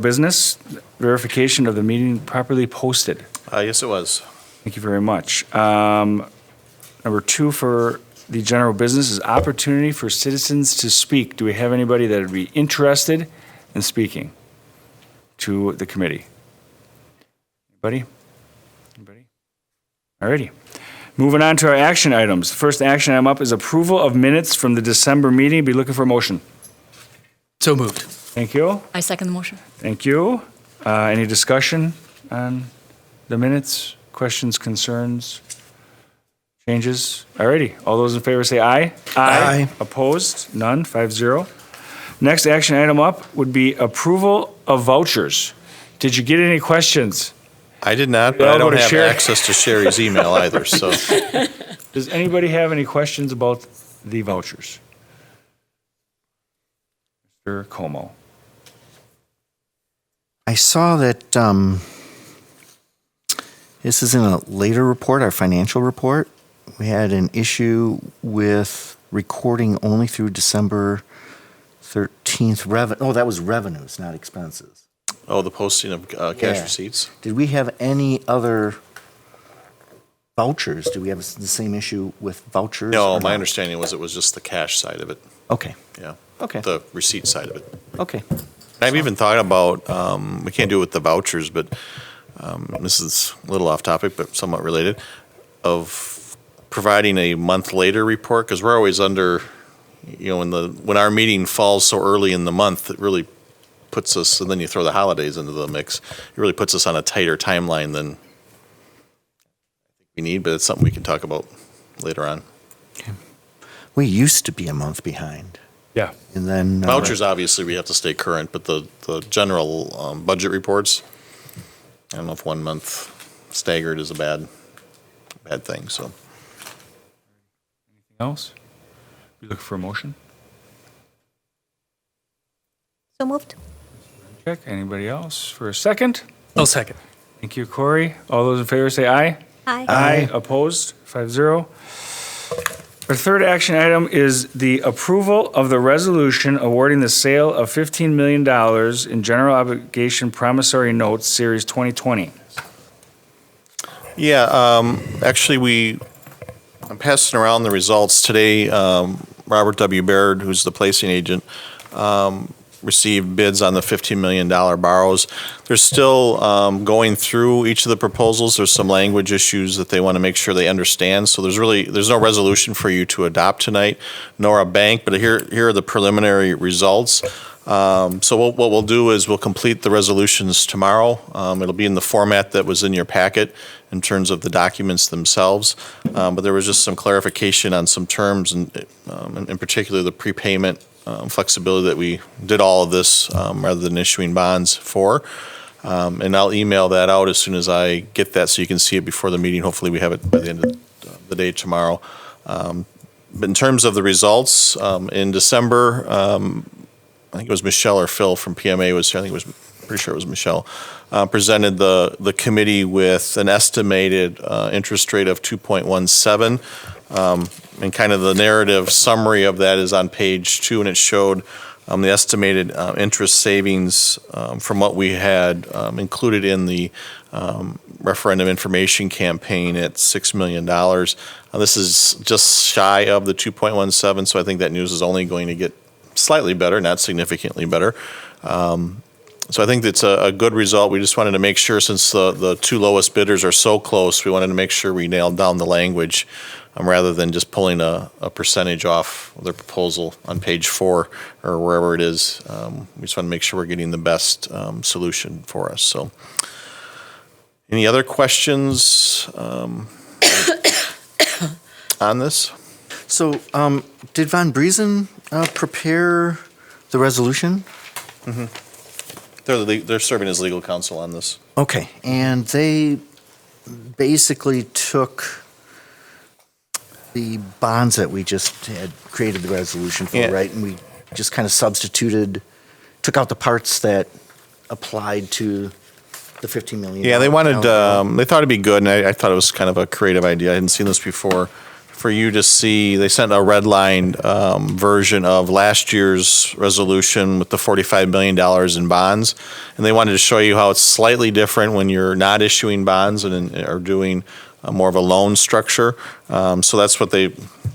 Business, verification of the meeting properly posted. Yes, it was. Thank you very much. Number 2 for the general business is opportunity for citizens to speak. Do we have anybody that would be interested in speaking to the committee? Anybody? Anybody? All righty. Moving on to our action items. The first action item up is approval of minutes from the December meeting. Be looking for a motion. So moved. Thank you. I second the motion. Thank you. Any discussion on the minutes? Questions, concerns, changes? All righty. All those in favor say aye. Aye. Opposed? None. 5-0. Next action item up would be approval of vouchers. Did you get any questions? I did not, but Yeah, I I'll go don't to have Sherry. access to Sherry's email either, so. Does anybody have any questions about the vouchers? Mr. Como. I saw that this is in a later report, our financial report. We had an issue with recording only through December 13th. That was revenues, not expenses. Oh, the posting of cash Yeah. receipts? Did we have any other vouchers? Do we have the same issue with vouchers? No, or my not? understanding was it was just the cash side of it, Okay, yeah. Okay. The receipt side of it. okay. I've even thought about, we can't do it with the vouchers, but this is a little off topic, but somewhat related, of providing a month later report, because we're always under, when our meeting falls so early in the month, it really puts us, and then you throw the holidays into the mix, it really puts us on a tighter timeline than we need, but it's something we can talk about later on. We used to be a month behind. Yeah. And then Vouchers, obviously, we have to stay current, but the general budget reports, I don't know if 1 month staggered is a bad thing, so. Anything else? We looking for a motion? So moved. Check. Anybody else for a second? I'll second. Thank you, Corey. All those in favor say aye. Aye. Aye. Opposed? 5-0. Our third action item is the approval of the resolution awarding the sale of $15 million in general obligation promissory notes, Series 2020. Yeah, actually, I'm passing around the results today. Robert W. Baird, who's the placing agent, received bids on the $15 million borrows. They're still going through each of the proposals. There's some language issues that they want to make sure they understand. So there's no resolution for you to adopt tonight, nor a bank, but here are the preliminary results. So what we'll do is we'll complete the resolutions tomorrow. It'll be in the format that was in your packet in terms of the documents themselves. But there was just some clarification on some terms, and in particular the prepayment flexibility that we did all of this rather than issuing bonds for. And I'll email that out as soon as I get that so you can see it before the meeting. Hopefully we have it by the end of the day tomorrow. But in terms of the results, in December, I think it was Michelle or Phil from PMA was here. Pretty sure it was Michelle, presented the committee with an estimated interest rate of 2.17. And kind of the narrative summary of that is on page 2, and it showed the estimated interest savings from what we had included in the referendum information campaign at $6 million. This is just shy of the 2.17, so I think that news is only going to get slightly better, not significantly better. So I think it's a good result. We just wanted to make sure, since the two lowest bidders are so close, we wanted to make sure we nailed down the language rather than just pulling a percentage off their proposal on page 4 or wherever it is. We just want to make sure we're getting the best solution for us. So, any other questions on this? So, did Von Briesen prepare the resolution? Mm-hmm. They're serving as legal counsel on this. Okay, and they basically took the bonds that we just had created the resolution for, Yeah. right? And we just kind of took out the parts that applied to the $15 million. Yeah, they wanted, they thought it'd be good, and I thought it was kind of a creative idea. I hadn't seen this before. for you to see, they sent a redlined version of last year's resolution with the $45 million in bonds. And they wanted to show you how it's slightly different when you're not issuing bonds and are doing more of a loan structure. So that's what the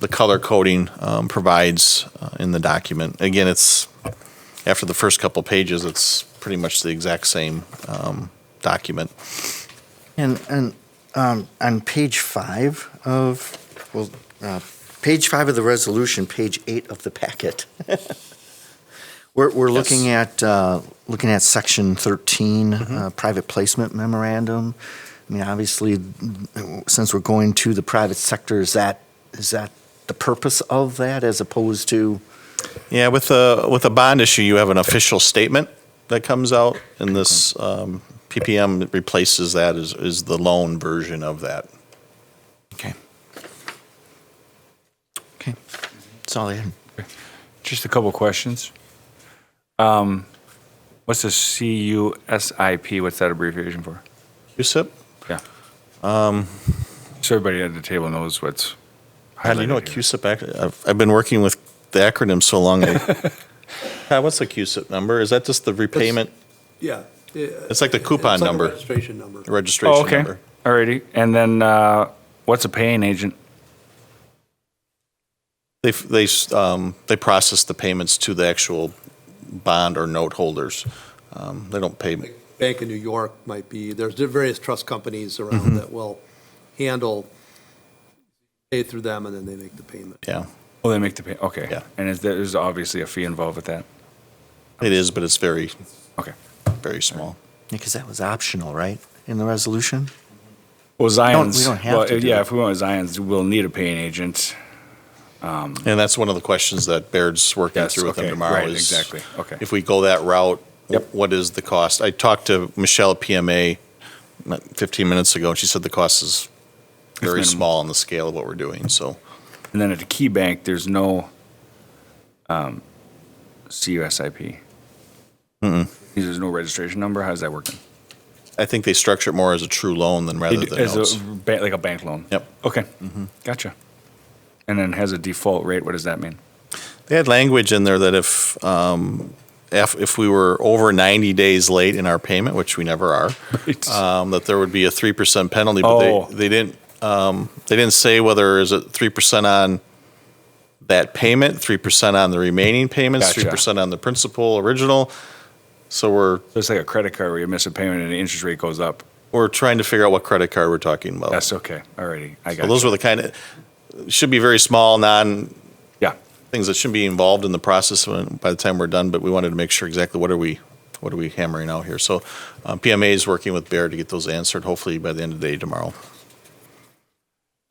color coding provides in the document. Again, it's, after the first couple pages, it's pretty much the exact same document. And on page 5 of, page 5 of the resolution, page 8 of the packet, we're looking at section 13, private placement memorandum. I mean, obviously, since we're going to the private sector, is that the purpose of that as opposed to? Yeah, with a bond issue, you have an official statement that comes out, and this PPM replaces that is the loan version of that. Okay. Okay. That's all I had. Just a couple questions. What's the CUSIP? What's that abbreviation for? USIP? Yeah. So everybody at the table knows what's. How do you know what highlighted here. CUSIP actually? I've been working with the acronym so long. What's the CUSIP number? Is that just the repayment? Yeah. It's like the coupon It's like a number. registration number. The registration Oh, okay. number. Alrighty. And then what's a paying agent? They process the payments to the actual bond or note holders. They don't pay. Like Bank of New York might be, there's various trust companies around that will handle, pay through them, and then they make the payment. Yeah, Oh, they make the pay. Okay. Yeah. And there's obviously a fee involved with that. it is, but it's very, Okay. very small. Because that was optional, right, in the resolution? Well, Zion's. we don't have well, to do yeah, it. if we want Zion's, we'll need a paying agent. And that's one of the questions that Baird's working Yes, through with them okay, tomorrow. right, is exactly, okay. If we go that route, Yep. what is the cost? I talked to Michelle at PMA 15 minutes ago, and she said the cost is very minimal. small on the scale of what we're doing, so. And then at the key bank, there's no CUSIP. There's no registration number. How's that working? I think they structure it more as a true loan than rather than As notes. like a bank loan. Yep. Okay. Gotcha. And then has a default rate. What does that mean? They had language in there that if we were over 90 days late in our payment, which we never are, Right. that there would be a 3% penalty, but Oh. they didn't say whether is it 3% on that payment, 3% on the remaining payments, Gotcha. 3% on the principal original. So we're So it's like a credit card where you miss a payment and the interest rate goes up. trying to figure out what credit card we're talking about. That's okay. Alrighty. I got So those were the kind of, should be very small, Yeah. things that shouldn't be involved in the process by the time we're done, but we wanted to make sure exactly what are we hammering out here. So PMA is working with Baird to get those answered, hopefully by the end of the day tomorrow.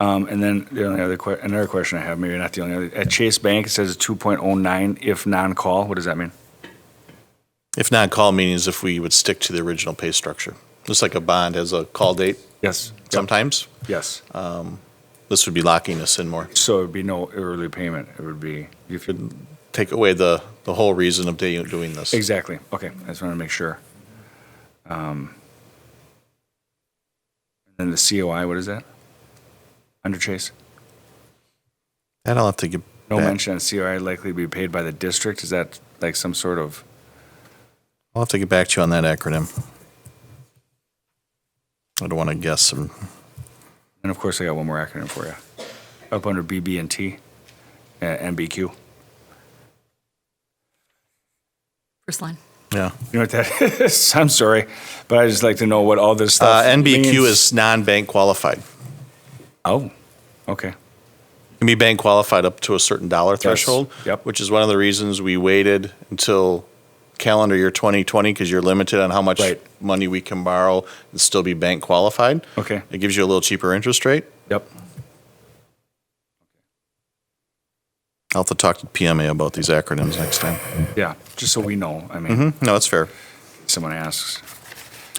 And then the only other another question I have, maybe not the only other. At Chase Bank, it says 2.09 if non-call. What does that mean? If not call meetings, if we would stick to the original pay structure. Just like a bond has a call date Yes. sometimes, Yes. this would be locking us in more. So it would be no early payment. It would be if you Take away the whole reason of doing this. exactly. Okay. I just want to make sure. And then the COI, what is that? Under Chase? And I'll have to get No back. mention on COI likely to be paid by the district. Is that like some sort of? I'll have to get back to you on that acronym. I don't want to guess. And of course, I got one more acronym for you. Up under BB&T, NBQ. First line. Yeah. You know what that is? I'm sorry, but I just like to know what all this stuff NBQ means. is non-bank qualified. Oh, okay. Can be bank qualified up to a certain dollar threshold. Yep. Which is one of the reasons we waited until calendar year 2020 because you're limited on how much Right. money we can borrow and still be bank qualified. Okay. It gives you a little cheaper interest rate. Yep. I'll have to talk to PMA about these acronyms next time. Yeah, just so we know. I mean, No, that's fair. someone asks.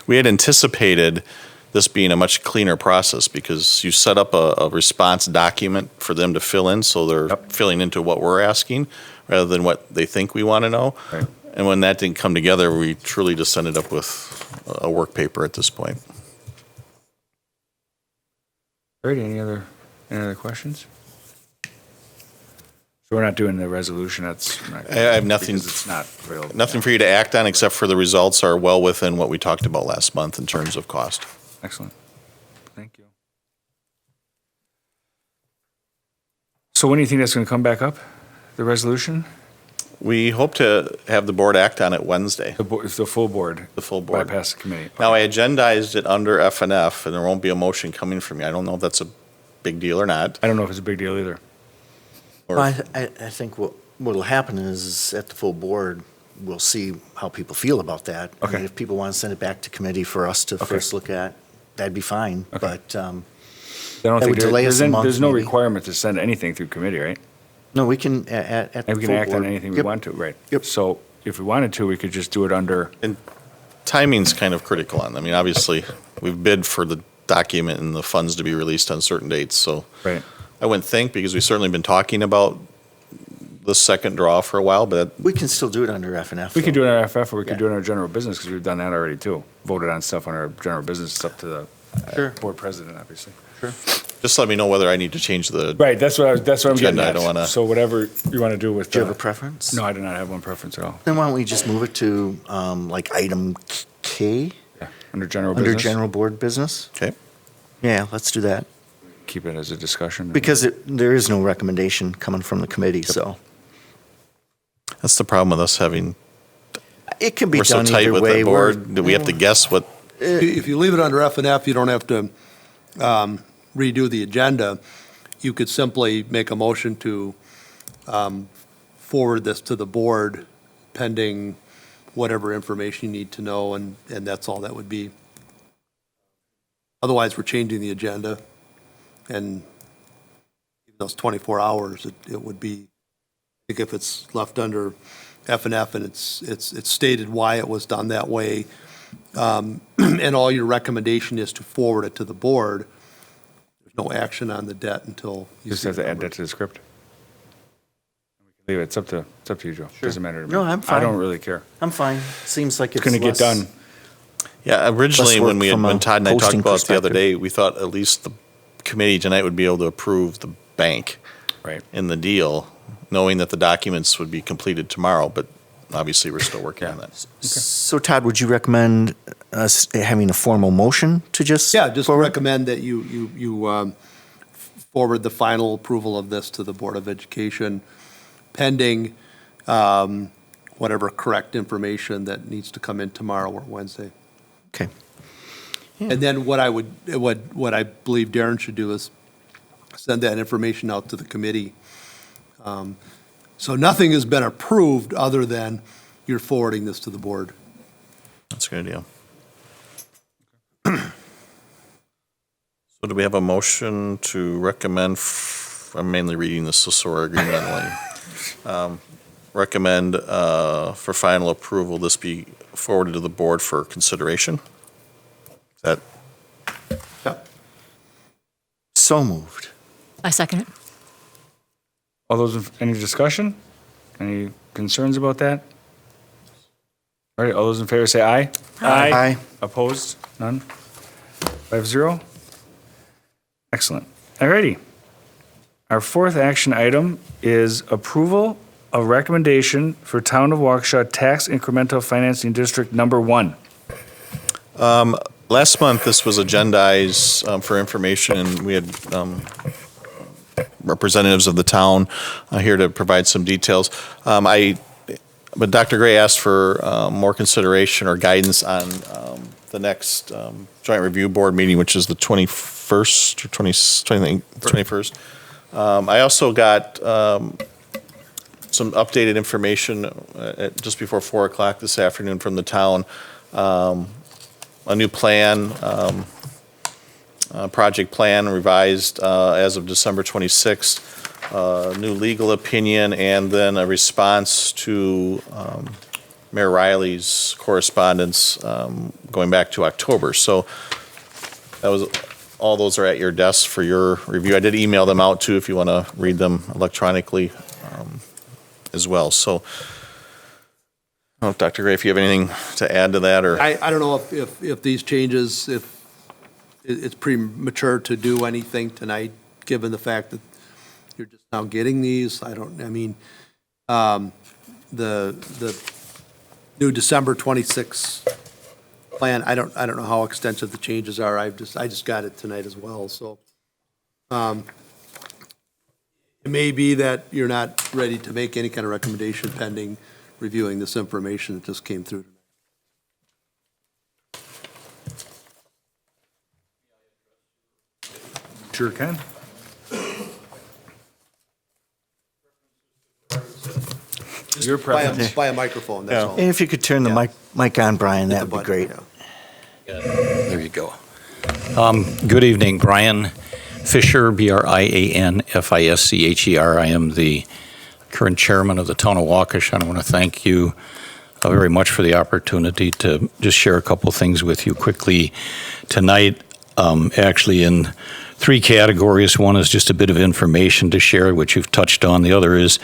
We had anticipated this being a much cleaner process because you set up a response document for them to fill in, so they're Yep. filling into what we're asking rather than what they think we want to know. Right. And when that didn't come together, we truly just ended up with a work paper at this point. All right, any other questions? So we're not doing the resolution, that's. I have nothing- Because it's not real. Nothing for you to act on, except for the results are well within what we talked about last month in terms of cost. Excellent. Thank you. So when do you think that's going to come back up, the resolution? We hope to have the board act on it Wednesday, It's the full board. the full board. Bypass the committee. Now, I agendized it under F and F, and there won't be a motion coming from me. I don't know if that's a big deal or not. I don't know if it's a big deal either. Or- I think what'll happen is at the full board, we'll see how people feel about that. I mean, Okay. if people want to send it back to committee for us to Okay. first look at, that'd be fine. Okay. But, I don't That think would delay us a month, there's no maybe. requirement to send anything through committee, right? no, we can, at the And we can full act on board. anything we Yep. want to, right? Yep. So if we wanted to, we could just do it under, And timing's kind of critical on, I mean, obviously, we've bid for the document and the funds to be released on certain dates, so right? I wouldn't think, because we've certainly been talking about the second draw for a while, but We can still do it under F and F. We could though. do it on our FF or we could Yeah. do it on our general business because we've done that already too. Voted on stuff on our general business. It's up to the Sure. board president, obviously. just let me know whether I need to change the, Right, that's what I'm getting Agenda, I at. don't wanna- So whatever you want to do with. Do you have a preference? No, I do not have one preference at all. Then why don't we just move it to, like, item K, Yeah, under general under business. general board business? okay? Yeah, let's do that. Keep it as a discussion. Because there is no recommendation coming from the committee, so. That's the problem with us having, It can be we're so done tight either with way. the board, that we have to guess what, If you leave it under F and F, you don't have to redo the agenda. You could simply make a motion to forward this to the board pending whatever information you need to know, and that's all that would be. Otherwise, we're changing the agenda, and those 24 hours, it would be, I think if it's left under F and F and it's stated why it was done that way, and all your recommendation is to forward it to the board, there's no action on the debt until you Just see have the to add numbers. that to the script. Leave it. It's up to you, Joe. Doesn't matter to me. No, I'm I fine. don't really care. I'm fine. Seems like It's it's going to get less- done. yeah, originally, Less when work from a when Todd and I talked posting about it the other perspective. day, we thought at least the committee tonight would be able to approve the bank Right. in the deal, knowing that the documents would be completed tomorrow, but obviously, we're still working on that. So Todd, would you recommend us having a formal motion to just? Yeah, just forward? recommend that you forward the final approval of this to the Board of Education pending whatever correct information that needs to come in tomorrow or Wednesday. Okay. And then what I believe Darren should do is send that information out to the committee. So nothing has been approved other than you're forwarding this to the board. That's a good idea. So do we have a motion to recommend, I'm mainly reading the SOSORA agreement only. Recommend for final approval, this be forwarded to the board for consideration? Is that, So moved. I second it. All those, any discussion? Any concerns about that? All right, all those in favor say aye. Aye. Opposed? None? 5-0? Excellent. All righty. Our fourth action item is approval of recommendation for Town of Waukesha Tax Incremental Financing District Number 1. last month, this was agendized for information, and we had representatives of the town here to provide some details. But Dr. Gray asked for more consideration or guidance on the next joint review board meeting, which is the 21st or 21st. I also got some updated information just before 4 o'clock this afternoon from the town. A new plan, project plan revised as of December 26th. New legal opinion, and then a response to Mayor Riley's correspondence going back to October. So that was, all those are at your desk for your review. I did email them out too if you want to read them electronically as well. So, I don't know, Dr. Gray, if you have anything to add to that, or I don't know if these changes, if it's premature to do anything tonight, given the fact that you're just now getting these. I mean, the new December 26 plan, I don't know how extensive the changes are. I just got it tonight as well, so. It may be that you're not ready to make any kind of recommendation pending reviewing this information that just came through tonight. Sure can. Your preference. By a microphone, that's all. And if you could turn the mic on, Brian, Hit that the would be button, great. yeah. There you go. Good evening, Brian Fisher, BRIANFISCHER. I am the current chairman of the town of Waukesha, and I want to thank you very much for the opportunity to just share a couple things with you quickly tonight. Actually, in three categories. One is just a bit of information to share, which you've touched on. The other is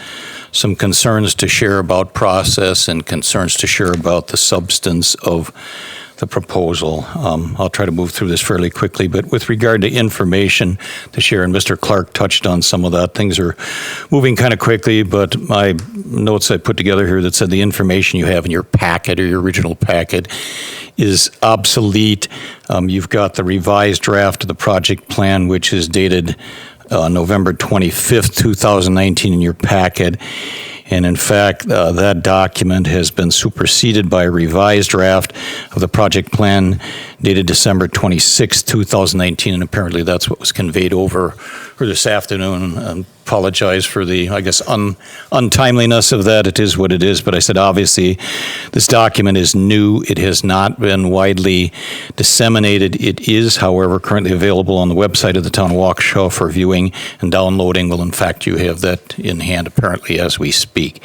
some concerns to share about process and concerns to share about the substance of the proposal. I'll try to move through this fairly quickly, but with regard to information to share, and Mr. Clark touched on some of that, things are moving kind of quickly, but my notes I put together here that said the information you have in your packet or your original packet is obsolete. You've got the revised draft of the project plan, which is dated November 25th, 2019 in your packet. And in fact, that document has been superseded by a revised draft of the project plan dated December 26, 2019, and apparently that's what was conveyed over this afternoon. I apologize for the, I guess, untimeliness of that. It is what it is, but I said obviously this document is new. It has not been widely disseminated. It is, however, currently available on the website of the town of Waukesha for viewing and downloading. Well, in fact, you have that in hand apparently as we speak.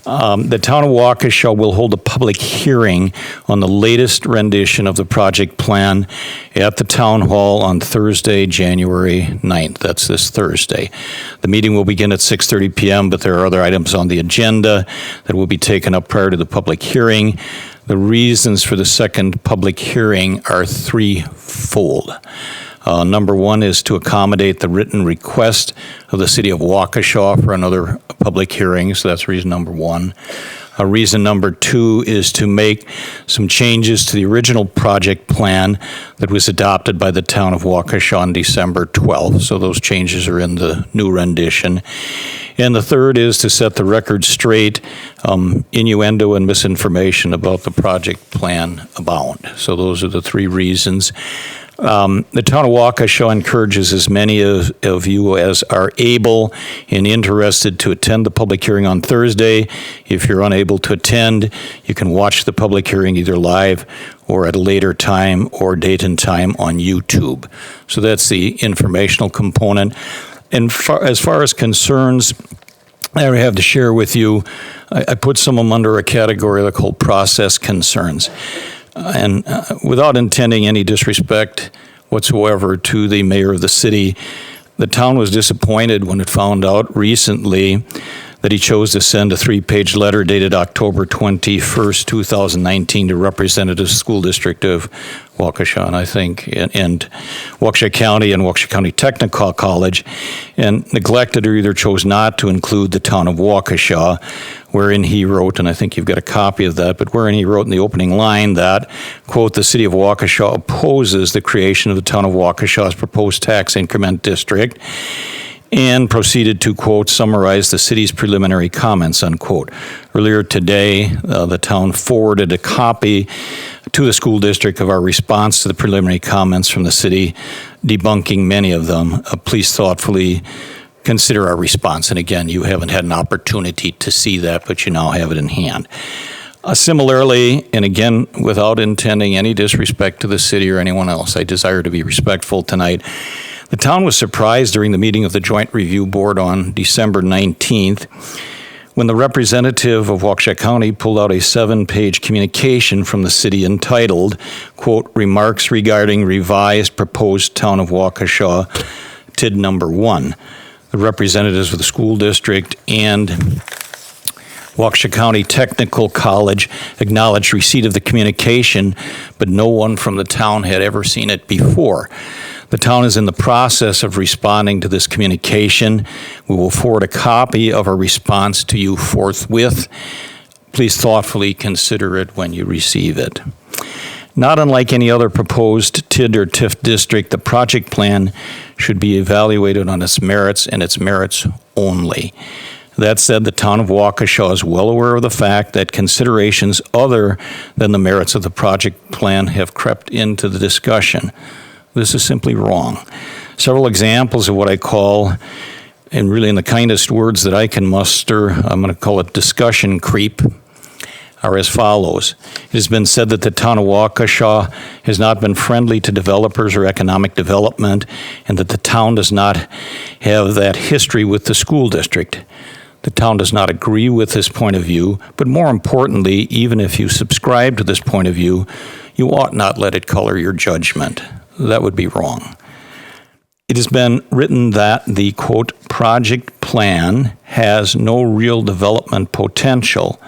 The town of Waukesha will hold a public hearing on the latest rendition of the project plan at the town hall on Thursday, January 9th. That's this Thursday. The meeting will begin at 6:30 p.m., but there are other items on the agenda that will be taken up prior to the public hearing. The reasons for the second public hearing are threefold. Number one is to accommodate the written request of the city of Waukesha for another public hearing, so that's reason number one. Reason number two is to make some changes to the original project plan that was adopted by the town of Waukesha on December 12th, so those changes are in the new rendition. And the third is to set the record straight. Innuendo and misinformation about the project plan abound. So those are the three reasons. The town of Waukesha encourages as many of you as are able and interested to attend the public hearing on Thursday. If you're unable to attend, you can watch the public hearing either live or at a later time or date and time on YouTube. So that's the informational component. And as far as concerns I have to share with you, I put some of them under a category I call process concerns. And without intending any disrespect whatsoever to the mayor of the city, the town was disappointed when it found out recently that he chose to send a 3-page letter dated October 21st, 2019 to representative school district of Waukesha, and I think, and Waukesha County and Waukesha County Technical College, and neglected or either chose not to include the town of Waukesha, wherein he wrote, and I think you've got a copy of that, but wherein he wrote in the opening line that, quote, the city of Waukesha opposes the creation of the town of Waukesha's proposed tax increment district, and proceeded to, quote, summarize the city's preliminary comments, unquote. Earlier today, the town forwarded a copy to the school district of our response to the preliminary comments from the city, debunking many of them. Please thoughtfully consider our response. And again, you haven't had an opportunity to see that, but you now have it in hand. Similarly, and again, without intending any disrespect to the city or anyone else, I desire to be respectful tonight. The town was surprised during the meeting of the Joint Review Board on December 19th when the representative of Waukesha County pulled out a 7-page communication from the city entitled, quote, remarks regarding revised proposed town of Waukesha, TID number 1. The representatives of the school district and Waukesha County Technical College acknowledged receipt of the communication, but no one from the town had ever seen it before. The town is in the process of responding to this communication. We will forward a copy of our response to you forthwith. Please thoughtfully consider it when you receive it. Not unlike any other proposed TID or TIF district, the project plan should be evaluated on its merits and its merits only. That said, the town of Waukesha is well aware of the fact that considerations other than the merits of the project plan have crept into the discussion. This is simply wrong. Several examples of what I call, and really in the kindest words that I can muster, I'm going to call it discussion creep, are as follows. It has been said that the town of Waukesha has not been friendly to developers or economic development, and that the town does not have that history with the school district. The town does not agree with this point of view, but more importantly, even if you subscribe to this point of view, you ought not let it color your judgment. That would be wrong. It has been written that the, quote, project plan has no real development potential,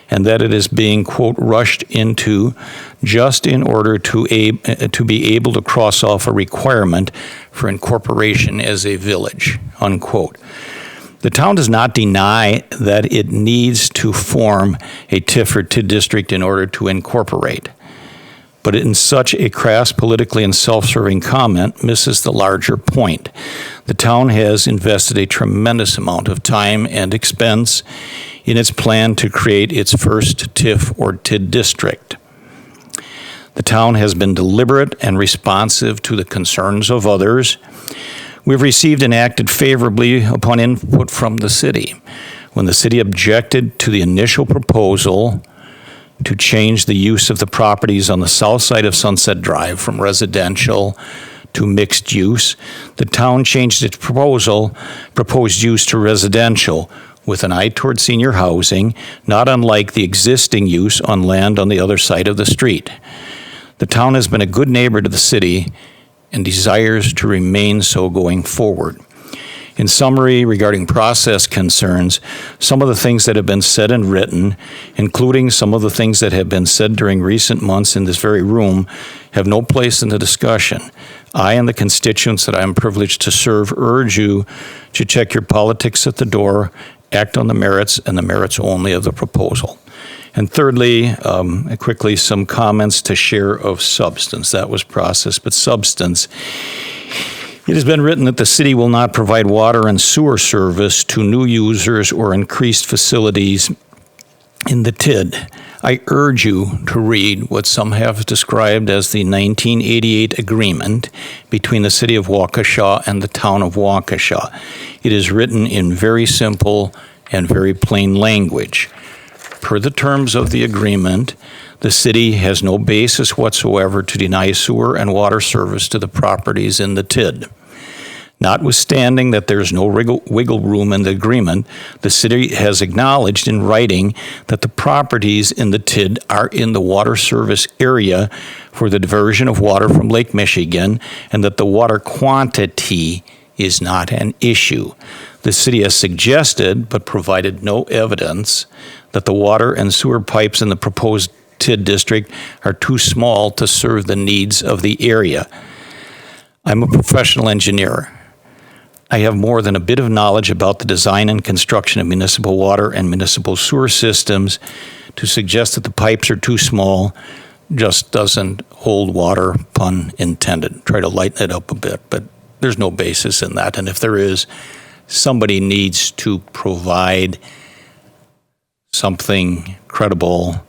and that it is being, quote, rushed into just in order to be able to cross off a requirement for incorporation as a village, unquote. The town does not deny that it needs to form a TIF or TID district in order to incorporate, but in such a crass, politically and self-serving comment misses the larger point. The town has invested a tremendous amount of time and expense in its plan to create its first TIF or TID district. The town has been deliberate and responsive to the concerns of others. We've received and acted favorably upon input from the city. When the city objected to the initial proposal to change the use of the properties on the south side of Sunset Drive from residential to mixed use, the town changed its proposed use to residential with an eye toward senior housing, not unlike the existing use on land on the other side of the street. The town has been a good neighbor to the city and desires to remain so going forward. In summary, regarding process concerns, some of the things that have been said and written, including some of the things that have been said during recent months in this very room, have no place in the discussion. I and the constituents that I am privileged to serve urge you to check your politics at the door, act on the merits and the merits only of the proposal. And thirdly, quickly, some comments to share of substance. That was process, but substance. It has been written that the city will not provide water and sewer service to new users or increased facilities in the TID. I urge you to read what some have described as the 1988 agreement between the city of Waukesha and the town of Waukesha. It is written in very simple and very plain language. Per the terms of the agreement, the city has no basis whatsoever to deny sewer and water service to the properties in the TID. Notwithstanding that there's no wiggle room in the agreement, the city has acknowledged in writing that the properties in the TID are in the water service area for the diversion of water from Lake Michigan, and that the water quantity is not an issue. The city has suggested, but provided no evidence, that the water and sewer pipes in the proposed TID district are too small to serve the needs of the area. I'm a professional engineer. I have more than a bit of knowledge about the design and construction of municipal water and municipal sewer systems. To suggest that the pipes are too small just doesn't hold water, pun intended. Try to lighten it up a bit, but there's no basis in that. And if there is, somebody needs to provide something credible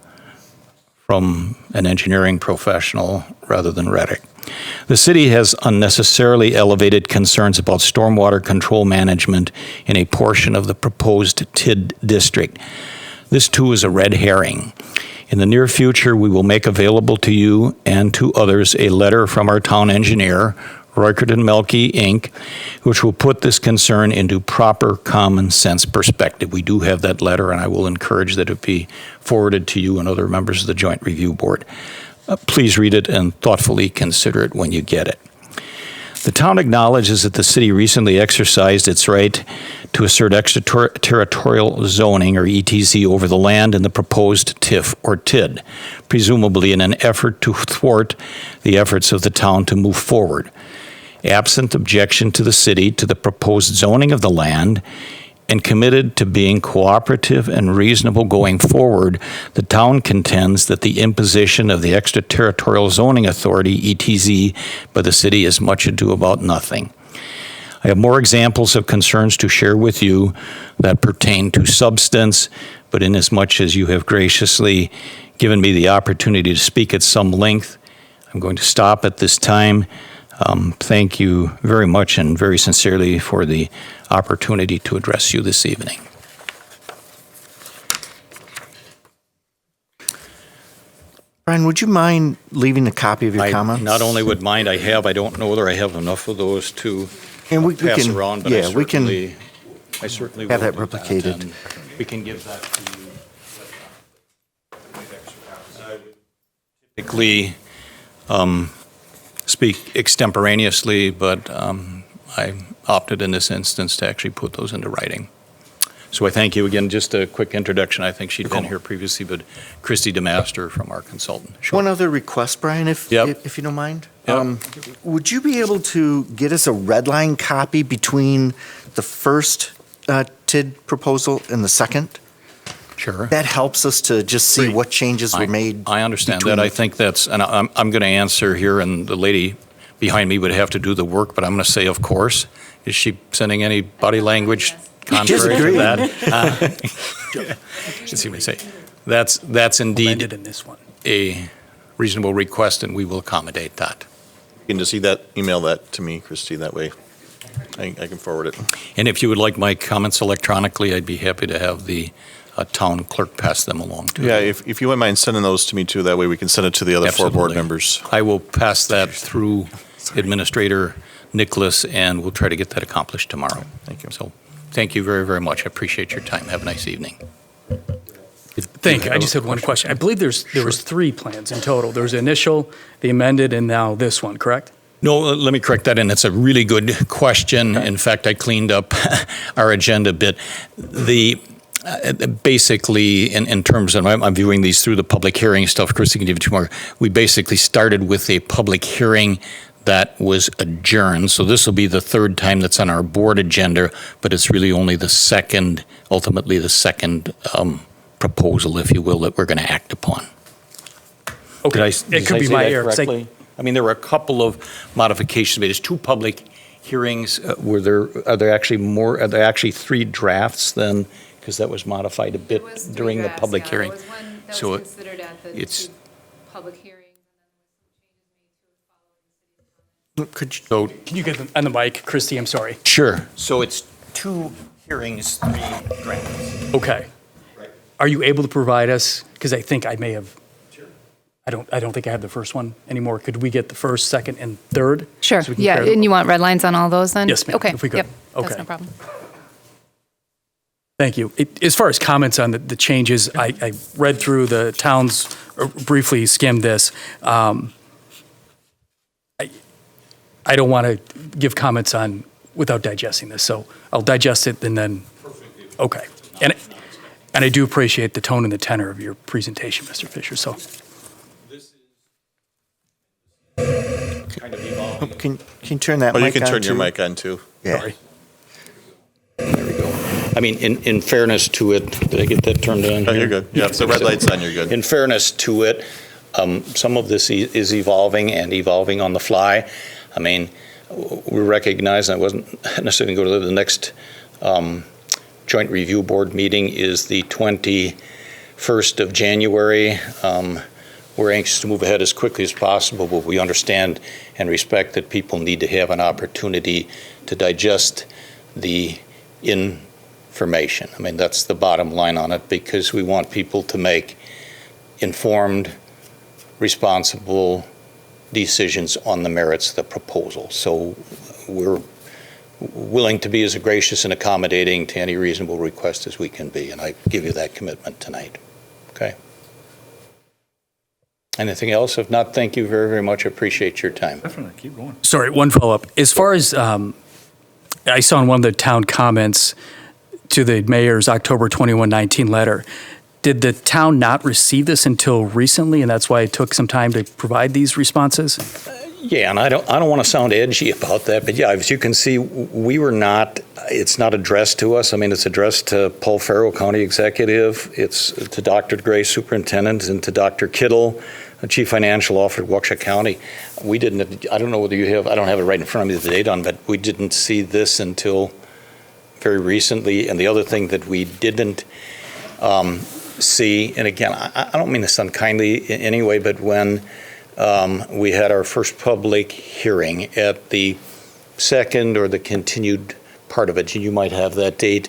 from an engineering professional rather than rhetoric. The city has unnecessarily elevated concerns about stormwater control management in a portion of the proposed TID district. This too is a red herring. In the near future, we will make available to you and to others a letter from our town engineer, Roykert and Melke, Inc., which will put this concern into proper common sense perspective. We do have that letter, and I will encourage that it be forwarded to you and other members of the Joint Review Board. Please read it and thoughtfully consider it when you get it. The town acknowledges that the city recently exercised its right to assert extraterritorial zoning, or ETZ, over the land in the proposed TIF or TID, presumably in an effort to thwart the efforts of the town to move forward. absent objection to the city to the proposed zoning of the land, and committed to being cooperative and reasonable going forward, the town contends that the imposition of the extraterritorial zoning authority, ETZ, by the city is much ado about nothing. I have more examples of concerns to share with you that pertain to substance, but inasmuch as you have graciously given me the opportunity to speak at some length, I'm going to stop at this time. Thank you very much and very sincerely for the opportunity to address you this evening. Brian, would you mind leaving a copy of your I comments? not only would mind, I don't know whether I have enough of those to And we pass can, around, but yeah, we can I certainly have will that do replicated. and we can give that to you. I would typically speak extemporaneously, but I opted in this instance to actually put those into writing. So I thank you again. Just a quick introduction. I think she'd been here previously, but Christy DeMaster from our consultant. One other request, Brian, if you don't mind. Yep. Would you be able to get us a red line copy between the first TID proposal and the second? Sure. That helps us to just see what changes were made. I understand between that. I think that's, and I'm going to answer here, and the lady behind me would have to do the work, but I'm going to say, of course. Is she sending any body language contrary to that? Let's see what I say. That's indeed Amended in this one. a reasonable request, and we will accommodate that. You can just email that to me, Christy, that way I can forward it. And if you would like my comments electronically, I'd be happy to have the town clerk pass them along to you. Yeah, if you wouldn't mind sending those to me too, that way we can send it to the other four board Absolutely. members. I will pass that through Administrator Nicholas, and we'll try to get that accomplished tomorrow. Thank you. So, thank you very, very much. I appreciate your time. Have a nice evening. Thank you. I just had one question. I believe there was 3 plans in total. There was the initial, the amended, and now this one, correct? No, let me correct that, and it's a really good question. In fact, I cleaned up our agenda a bit. Basically, in terms of, I'm viewing these through the public hearing stuff, Christy can give you 2 more. We basically started with a public hearing that was adjourned. So this will be the 3rd time that's on our board agenda, but it's really only ultimately the second proposal, if you will, that we're going to act upon. Okay. It could be my error. 'Cause I mean, there were a couple of modifications made. There's 2 public hearings. Are there actually 3 drafts then? Because that was modified a bit during the public hearing. There was one that So was considered at the it's- 2 public hearings. Could you, So, Can you get on the mic, Christy? I'm sorry. sure. So it's 2 hearings, 3 drafts. Okay. Are you able to provide us, because I think I may have, I don't think I have the first one anymore. Could we get the first, second, and third? Sure, So we can yeah, compare them? and you want red lines on all those then? Yes, ma'am, Okay, if we could. yep, Okay. that's no problem. Thank you. As far as comments on the changes, I read through the towns, or briefly skimmed this. I don't want to give comments on without digesting this, so I'll digest it and then. Okay. And I do appreciate the tone and the tenor of your presentation, Mr. Fisher, so. can you turn that Oh, mic you on can turn your too? mic on too. Yeah. Sorry. There we go. I mean, in fairness to it, did I get that turned on? Oh, here? you're good. Yeah, if the red light's on, you're good. In fairness to it, some of this is evolving on the fly. I mean, we recognize, and I wasn't necessarily going to go to the next joint review board meeting is the 21st of January. We're anxious to move ahead as quickly as possible, but we understand and respect that people need to have an opportunity to digest the information. I mean, that's the bottom line on it, because we want people to make informed, responsible decisions on the merits of the proposal. So we're willing to be as gracious and accommodating to any reasonable request as we can be, and I give you that commitment tonight. Okay? Anything else? If not, thank you very, very much. I appreciate your time. Definitely, keep going. Sorry, one follow-up. As far as, I saw in one of the town comments to the mayor's October 21-19 letter, did the town not receive this until recently, and that's why it took some time to provide these responses? Yeah, and I don't want to sound edgy about that, but yeah, as you can see, we were not, it's not addressed to us. I mean, it's addressed to Paul Farrell, County Executive, it's to Dr. Gray, Superintendent, and to Dr. Kittle, Chief Financial Officer of Waukesha County. We didn't, I don't know whether you have, I don't have it right in front of me, the date on, but we didn't see this until very recently. And the other thing that we didn't see, and again, I don't mean this unkindly in any way, but when we had our first public hearing at the second or the continued part of it. You might have that date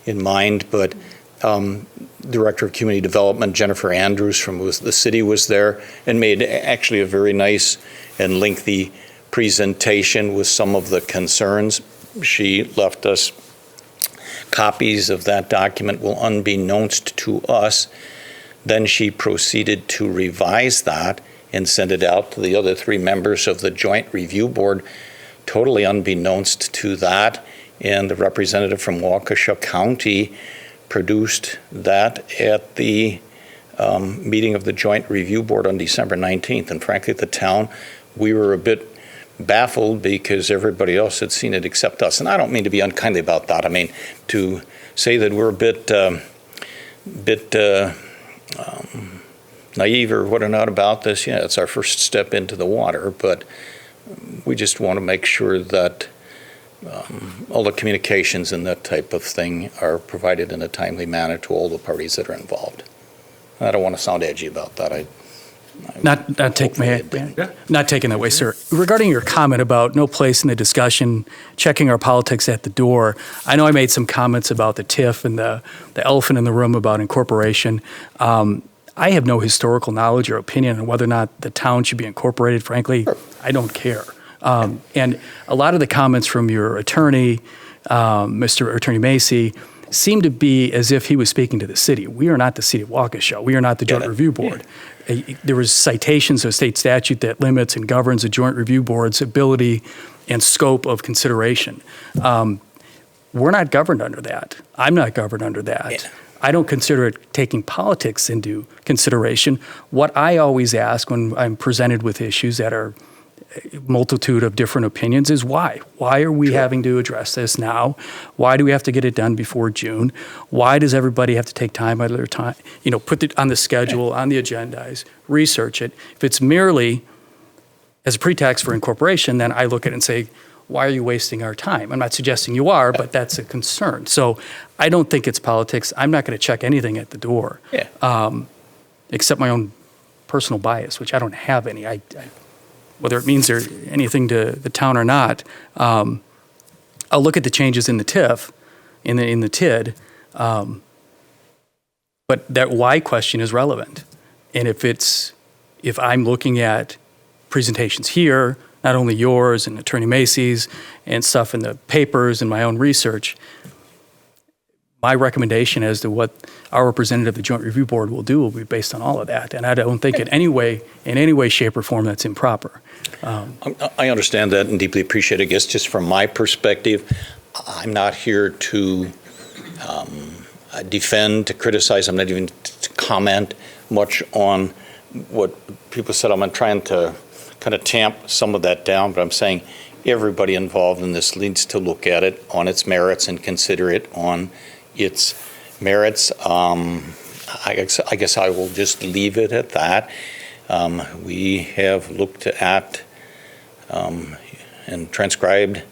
in mind, but Director of Community Development Jennifer Andrews from the city was there and made actually a very nice and lengthy presentation with some of the concerns. She left us copies of that document, well, unbeknownst to us. Then she proceeded to revise that and send it out to the other 3 members of the Joint Review Board, totally unbeknownst to that. And the representative from Waukesha County produced that at the meeting of the Joint Review Board on December 19th. And frankly, at the town, we were a bit baffled because everybody else had seen it except us. And I don't mean to be unkindly about that. I mean to say that we're a bit naive or what or not about this. Yeah, it's our first step into the water, but we just want to make sure that all the communications and that type of thing are provided in a timely manner to all the parties that are involved. I don't want to sound edgy about that. Not taking that way, sir. Regarding your comment about no place in the discussion, checking our politics at the door, I know I made some comments about the TIF and the elephant in the room about incorporation. I have no historical knowledge or opinion on whether or not the town should be incorporated. Frankly, I don't care. And a lot of the comments from your attorney, Mr. Attorney Macy, seem to be as if he was speaking to the city. We are not the city of Waukesha. We are not the Joint Review Board. There was citations of state statute that limits and governs the Joint Review Board's ability and scope of consideration. We're not governed under that. I'm not governed under that. Yeah. I don't consider it taking politics into consideration. What I always ask when I'm presented with issues that are a multitude of different opinions is why? Why are we having to address this now? Why do we have to get it done before June? Why does everybody have to take time out of their time, put it on the schedule, on the agendas, research it? If it's merely as a pretext for incorporation, then I look at it and say, why are you wasting our time? I'm not suggesting you are, but that's a concern. So I don't think it's politics. I'm not going to check anything at the door, except my own personal bias, which I don't have any. Whether it means there's anything to the town or not, I'll look at the changes in the TIF, in the TID, but that why question is relevant. And if I'm looking at presentations here, not only yours and Attorney Macy's and stuff in the papers and my own research, my recommendation as to what our representative of the Joint Review Board will do will be based on all of that. And I don't think in any way, shape, or form that's improper. I understand that and deeply appreciate it. I guess just from my perspective, I'm not here to defend, to criticize. I'm not even to comment much on what people said. I'm trying to kind of tamp some of that down, but I'm saying everybody involved in this needs to look at it on its merits and consider it on its merits. I guess I will just leave it at that. We have looked at and transcribed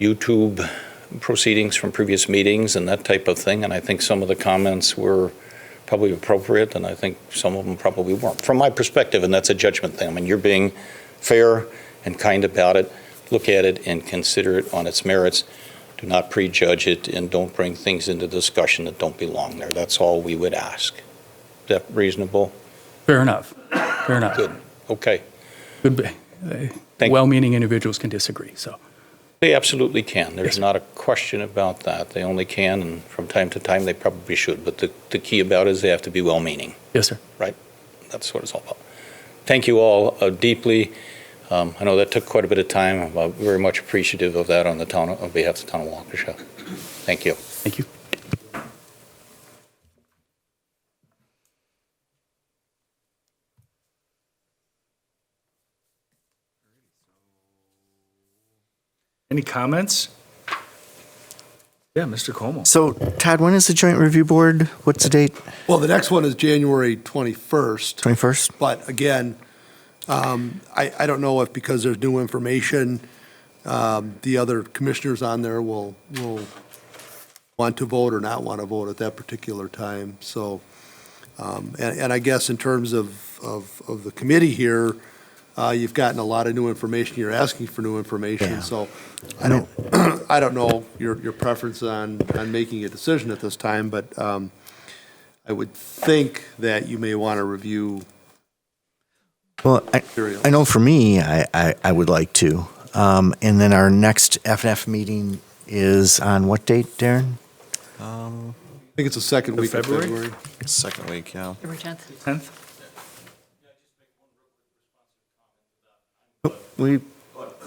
YouTube proceedings from previous meetings and that type of thing, and I think some of the comments were probably appropriate, and I think some of them probably weren't. From my perspective, and that's a judgment thing. I mean, you're being fair and kind about it. Look at it and consider it on its merits. Do not prejudge it, and don't bring things into discussion that don't belong there. That's all we would ask. Is that reasonable? Fair enough. Fair enough. Good. Okay. Good. Well-meaning individuals can disagree. So they absolutely can. There's not a question about that. They only can, and from time to time they probably should. But the key about it is they have to be well-meaning. Yes, sir. Right? That's what it's all about. Thank you all deeply. I know that took quite a bit of time. I'm very much appreciative of that on behalf of the town of Waukesha. Thank you. Thank you. Any comments? Yeah, Mr. Como. So, Todd, when is the joint review board? What's the date? Well, the next one is January 21st. 21st? But again, I don't know if because there's new information, the other commissioners on there will want to vote or not want to vote at that particular time. So, and I guess in terms of the committee here, you've gotten a lot of new information. You're asking for new information. Yeah. So I don't, I don't know your preference on making a decision at this time, but I would think that you may want to review. Well, I know for me, I would like to. And then our next FNF meeting is on what date, Darren? I think it's the second week of February? February. Second week, yeah. February 10th. 10th? We,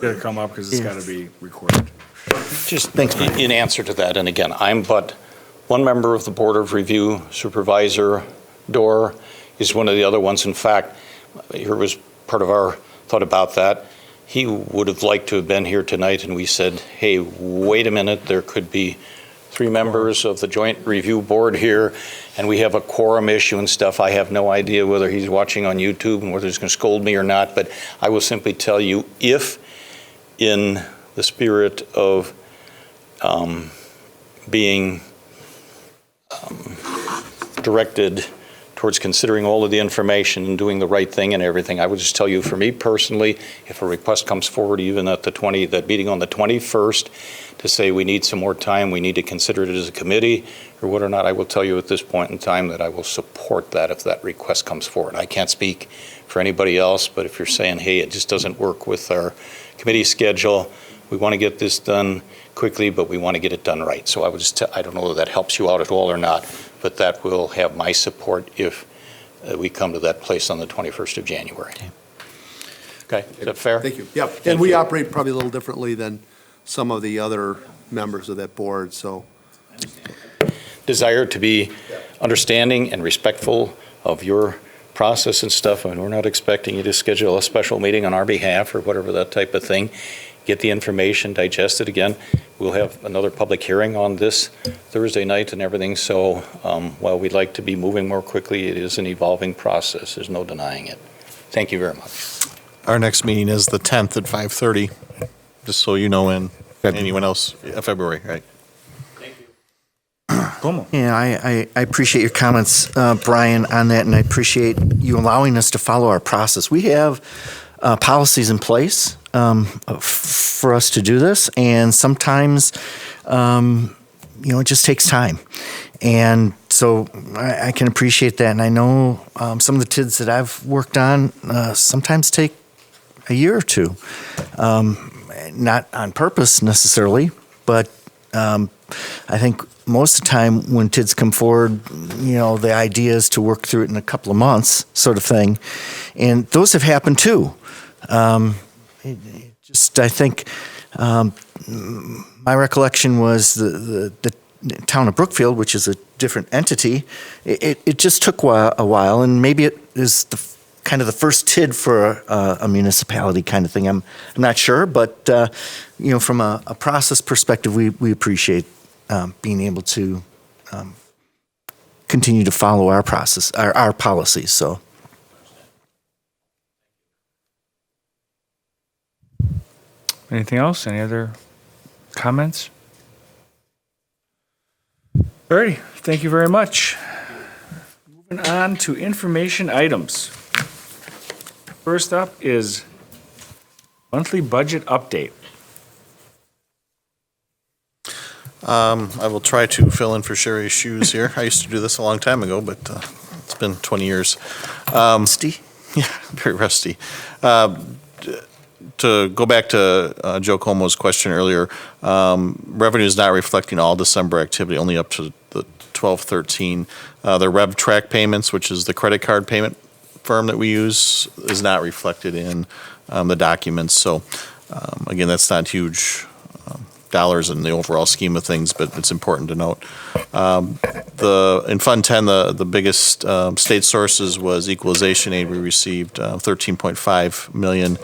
Got to come up because it's got to be recorded. Just Thanks, Brian. in answer to that, and again, I'm but one member of the Board of Review. Supervisor Dorr is one of the other ones. In fact, here was part of our thought about that. He would have liked to have been here tonight, and we said, hey, wait a minute, there could be 3 members of the Joint Review Board here, and we have a quorum issue and stuff. I have no idea whether he's watching on YouTube and whether he's going to scold me or not, but I will simply tell you, if in the spirit of being directed towards considering all of the information and doing the right thing and everything, I would just tell you, for me personally, if a request comes forward even at that meeting on the 21st to say we need some more time, we need to consider it as a committee or what or not, I will tell you at this point in time that I will support that if that request comes forward. I can't speak for anybody else, but if you're saying, hey, it just doesn't work with our committee schedule, we want to get this done quickly, but we want to get it done right. So I would just I don't know if that helps you out at all or not, but that will have my support if we come to that place on the 21st of January. Okay, is that fair? Thank you. Yeah, and we operate probably a little differently than some of the other members of that board, so. Desire to be understanding and respectful of your process and stuff, and we're not expecting you to schedule a special meeting on our behalf or whatever, that type of thing. Get the information, digest it again. We'll have another public hearing on this Thursday night and everything, so while we'd like to be moving more quickly, it is an evolving process. There's no denying it. Thank you very much. Our next meeting is the 10th at 5:30, just so you know, and anyone else, February, right? Como. yeah, I appreciate your comments, Brian, on that, and I appreciate you allowing us to follow our process. We have policies in place for us to do this, and sometimes, it just takes time. And so I can appreciate that, and I know some of the TIDs that I've worked on sometimes take a year or two, not on purpose necessarily, but I think most of the time when TIDs come forward, the idea is to work through it in a couple of months, sort of thing, and those have happened too. I think my recollection was the town of Brookfield, which is a different entity. It just took a while, and maybe it is kind of the first TID for a municipality kind of thing. I'm not sure, but from a process perspective, we appreciate being able to continue to follow our process, our policies. So. Anything else? Any other comments? All righty, thank you very much. Moving on to information items. First up is monthly budget update. I will try to fill in for Sherry's shoes here. I used to do this a long time ago, but it's been 20 years. Rusty? Yeah, very rusty. To go back to Joe Como's question earlier, revenue is not reflecting all December activity, only up to the 12/13. The Rev Track payments, which is the credit card payment firm that we use, is not reflected in the documents. So again, that's not huge dollars in the overall scheme of things, but it's important to note. In Fund 10, the biggest state sources was equalization aid. We received $13.5 million.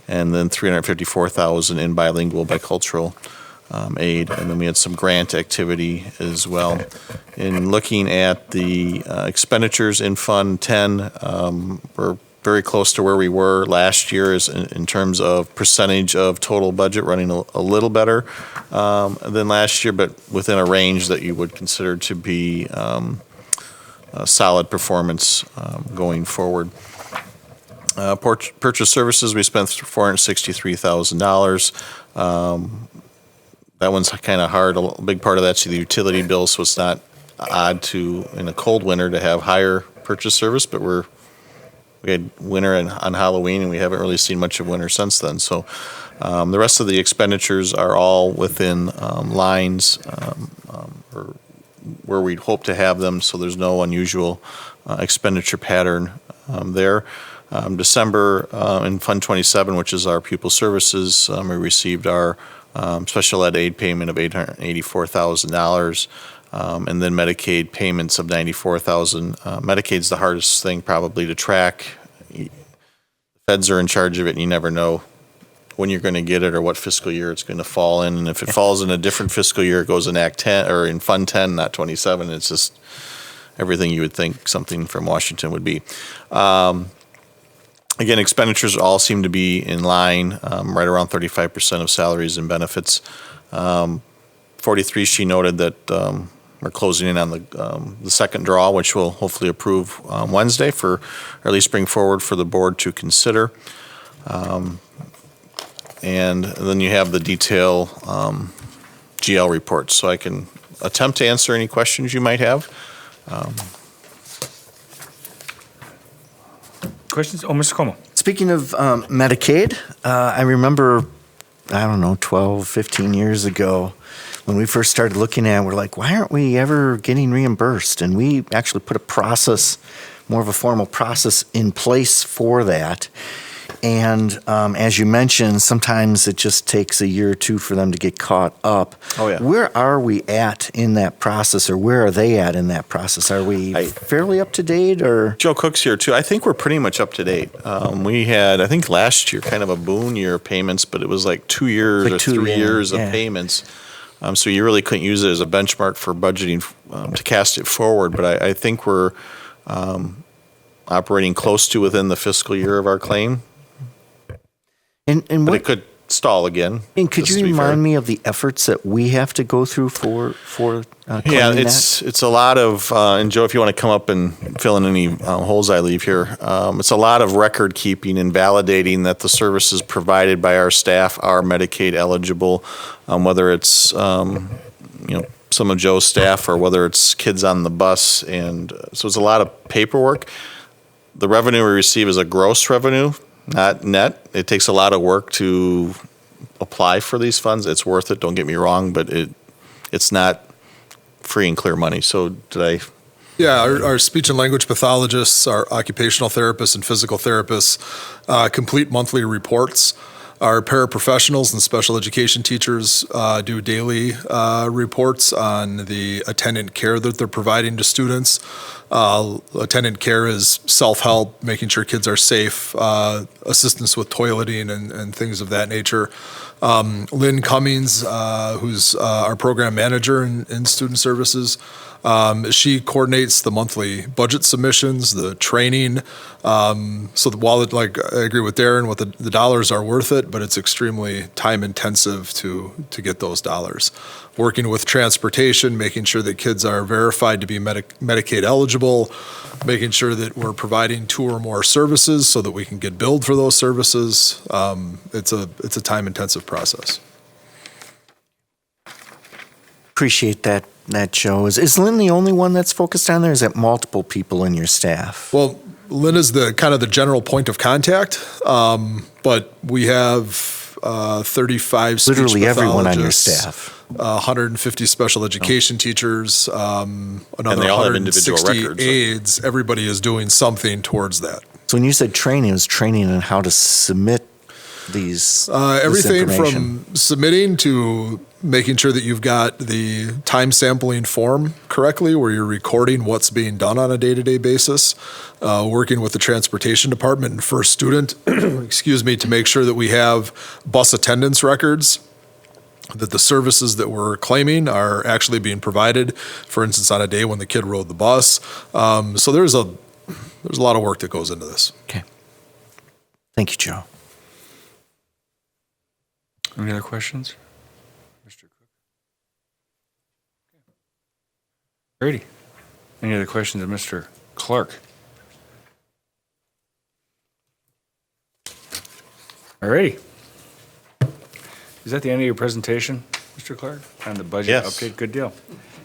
and then $354,000 in bilingual bicultural aid, and then we had some grant activity as well. In looking at the expenditures in Fund 10, we're very close to where we were last year in terms of percentage of total budget, running a little better than last year, but within a range that you would consider to be a solid performance going forward. Purchase services, we spent $463,000. That one's kind of hard. A big part of that's the utility bill, so it's not odd to, in a cold winter, to have higher purchase service, but we had winter on Halloween, and we haven't really seen much of winter since then. So the rest of the expenditures are all within lines or where we'd hope to have them, so there's no unusual expenditure pattern there. December, in Fund 27, which is our pupil services, we received our special ed aid payment of $884,000, and then Medicaid payments of $94,000. Medicaid's the hardest thing probably to track. The feds are in charge of it, and you never know when you're going to get it or what fiscal year it's going to fall in. And if it falls in a different fiscal year, it goes in Act 10 or in Fund 10, not 27. It's just everything you would think something from Washington would be. Again, expenditures all seem to be in line, right around 35% of salaries and benefits. 43, she noted that we're closing in on the second draw, which we'll hopefully approve Wednesday or at least bring forward for the board to consider. And then you have the detail GL reports, so I can attempt to answer any questions you might have. Questions? Oh, Mr. Como. Speaking of Medicaid, I remember, 12, 15 years ago, when we first started looking at it, we're like, why aren't we ever getting reimbursed? And we actually put a process, more of a formal process in place for that. And as you mentioned, sometimes it just takes a year or two for them to get caught up. Oh, yeah. Where are we at in that process, or where are they at in that process? Are we fairly up to date, or? Joe Cook's here too. I think we're pretty much up to date. We had, I think last year, kind of a boon year of payments, but it was like 2 years Like or 2, 3 yeah, years of yeah. payments. So you really couldn't use it as a benchmark for budgeting to cast it forward. But I think we're operating close to within the fiscal year of our claim. And But what, it could stall again. and could just you to be fair. remind me of the efforts that we have to go through for Yeah, claiming it's a lot of, and Joe, if you want to come up and fill in any holes I leave here, it's a lot of record keeping and validating that the services provided by our staff are Medicaid eligible, whether it's some of Joe's staff or whether it's kids on the bus, and so it's a lot of paperwork. The revenue we receive is a gross revenue, not net. It takes a lot of work to apply for these funds. It's worth it, don't get me wrong, but it's not free and clear money. So did I? Yeah, our speech and language pathologists, our occupational therapists and physical therapists complete monthly reports. Our paraprofessionals and special education teachers do daily reports on the attendant care that they're providing to students. Attendant care is self-help, making sure kids are safe, assistance with toileting and things of that nature. Lynn Cummings, who's our program manager in student services, she coordinates the monthly budget submissions, the training. So while I agree with Darren, the dollars are worth it, but it's extremely time intensive to get those dollars. Working with transportation, making sure that kids are verified to be Medicaid eligible, making sure that we're providing 2 or more services so that we can get billed for those services. It's a time intensive process. Appreciate that, Joe. Is Lynn the only one that's focused on there? Is that multiple people in your staff? Well, Lynn is the kind of the general point of contact, but we have 35 speech Literally everyone on your pathologists, staff. 150 another they another all have individual 160 records. aides. Everybody is doing something towards that. So when you said training, it was training on how to submit these? Everything this information? from submitting to making sure that you've got the time sampling form correctly, where you're recording what's being done on a day-to-day basis, working with the transportation department and first student, excuse me, to make sure that we have bus attendance records, that the services that we're claiming are actually being provided, for instance, on a day when the kid rode the bus. So there's a lot of work that goes into this. Okay. Thank you, Joe. Any other questions? Mr. Cook? Brady? Any other questions of Mr. Clark? All righty. Is that the end of your presentation, Mr. Clark, on the budget? Yes. Okay, good deal.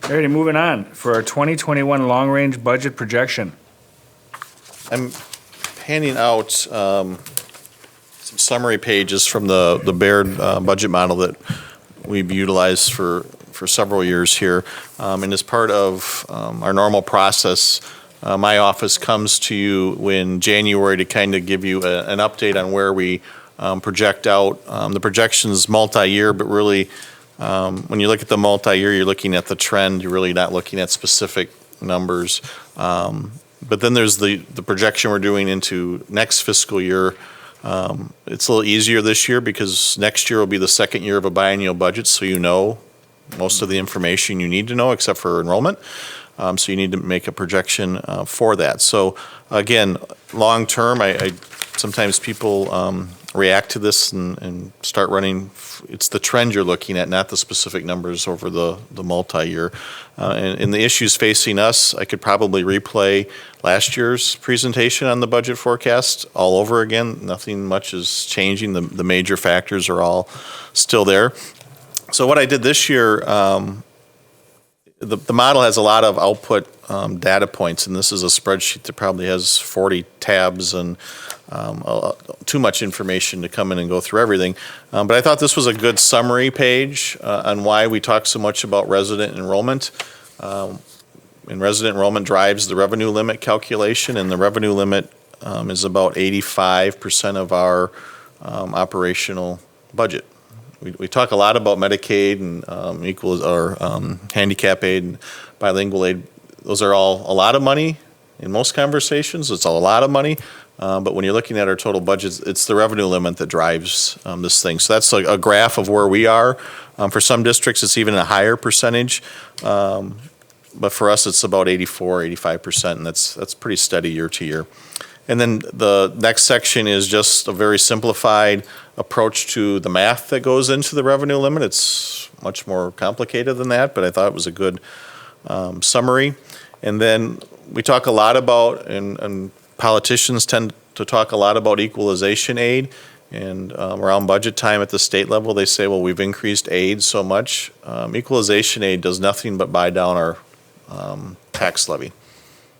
All righty, moving on. For our 2021 long-range budget projection. I'm handing out some summary pages from the Baird budget model that we've utilized for several years here. And as part of our normal process, my office comes to you in January to kind of give you an update on where we project out. The projection's multi-year, but really, when you look at the multi-year, you're looking at the trend. You're really not looking at specific numbers. But then there's the projection we're doing into next fiscal year. It's a little easier this year because next year will be the second year of a biennial budget, so you know most of the information you need to know except for enrollment. So you need to make a projection for that. So again, long term, I sometimes people react to this and start running. It's the trend you're looking at, not the specific numbers over the multi-year. And the issues facing us, I could probably replay last year's presentation on the budget forecast all over again. Nothing much is changing. The major factors are all still there. So what I did this year, the model has a lot of output data points, and this is a spreadsheet that probably has 40 tabs and too much information to come in and go through everything. But I thought this was a good summary page on why we talk so much about resident enrollment. And resident enrollment drives the revenue limit calculation, and the revenue limit is about 85% of our operational budget. We talk a lot about Medicaid and handicap aid and bilingual aid. Those are all a lot of money in most conversations. It's a lot of money. But when you're looking at our total budgets, it's the revenue limit that drives this thing. So that's a graph of where we are. For some districts, it's even a higher percentage. But for us, it's about 84, 85%, and that's pretty steady year to year. And then the next section is just a very simplified approach to the math that goes into the revenue limit. It's much more complicated than that, but I thought it was a good summary. And then we talk a lot about, and politicians tend to talk a lot about equalization aid. And around budget time at the state level, they say, well, we've increased aid so much. Equalization aid does nothing but buy down our tax levy.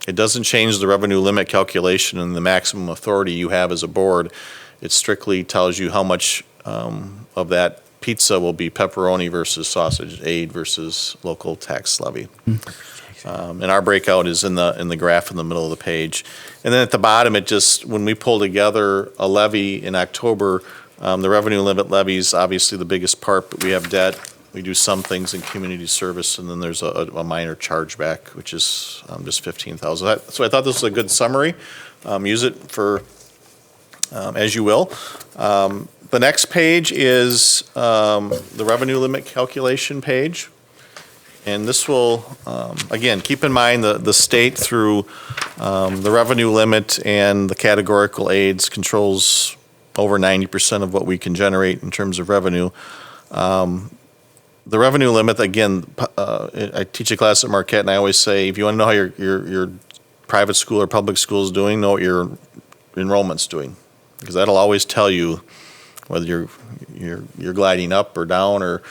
It doesn't change the revenue limit calculation and the maximum authority you have as a board. It strictly tells you how much of that pizza will be pepperoni versus sausage aid versus local tax levy. And our breakout is in the graph in the middle of the page. And then at the bottom, it just, when we pull together a levy in October, the revenue limit levy's obviously the biggest part, but we have debt. We do some things in community service, and then there's a minor chargeback, which is just $15,000. So I thought this was a good summary. Use it for as you will. The next page is the revenue limit calculation page. And this will, again, keep in mind the state through the revenue limit and the categorical aids controls over 90% of what we can generate in terms of revenue. The revenue limit, again, I teach a class at Marquette, and I always say, if you want to know how your private school or public school is doing, know what your enrollment's doing, because that'll always tell you whether you're gliding up or down or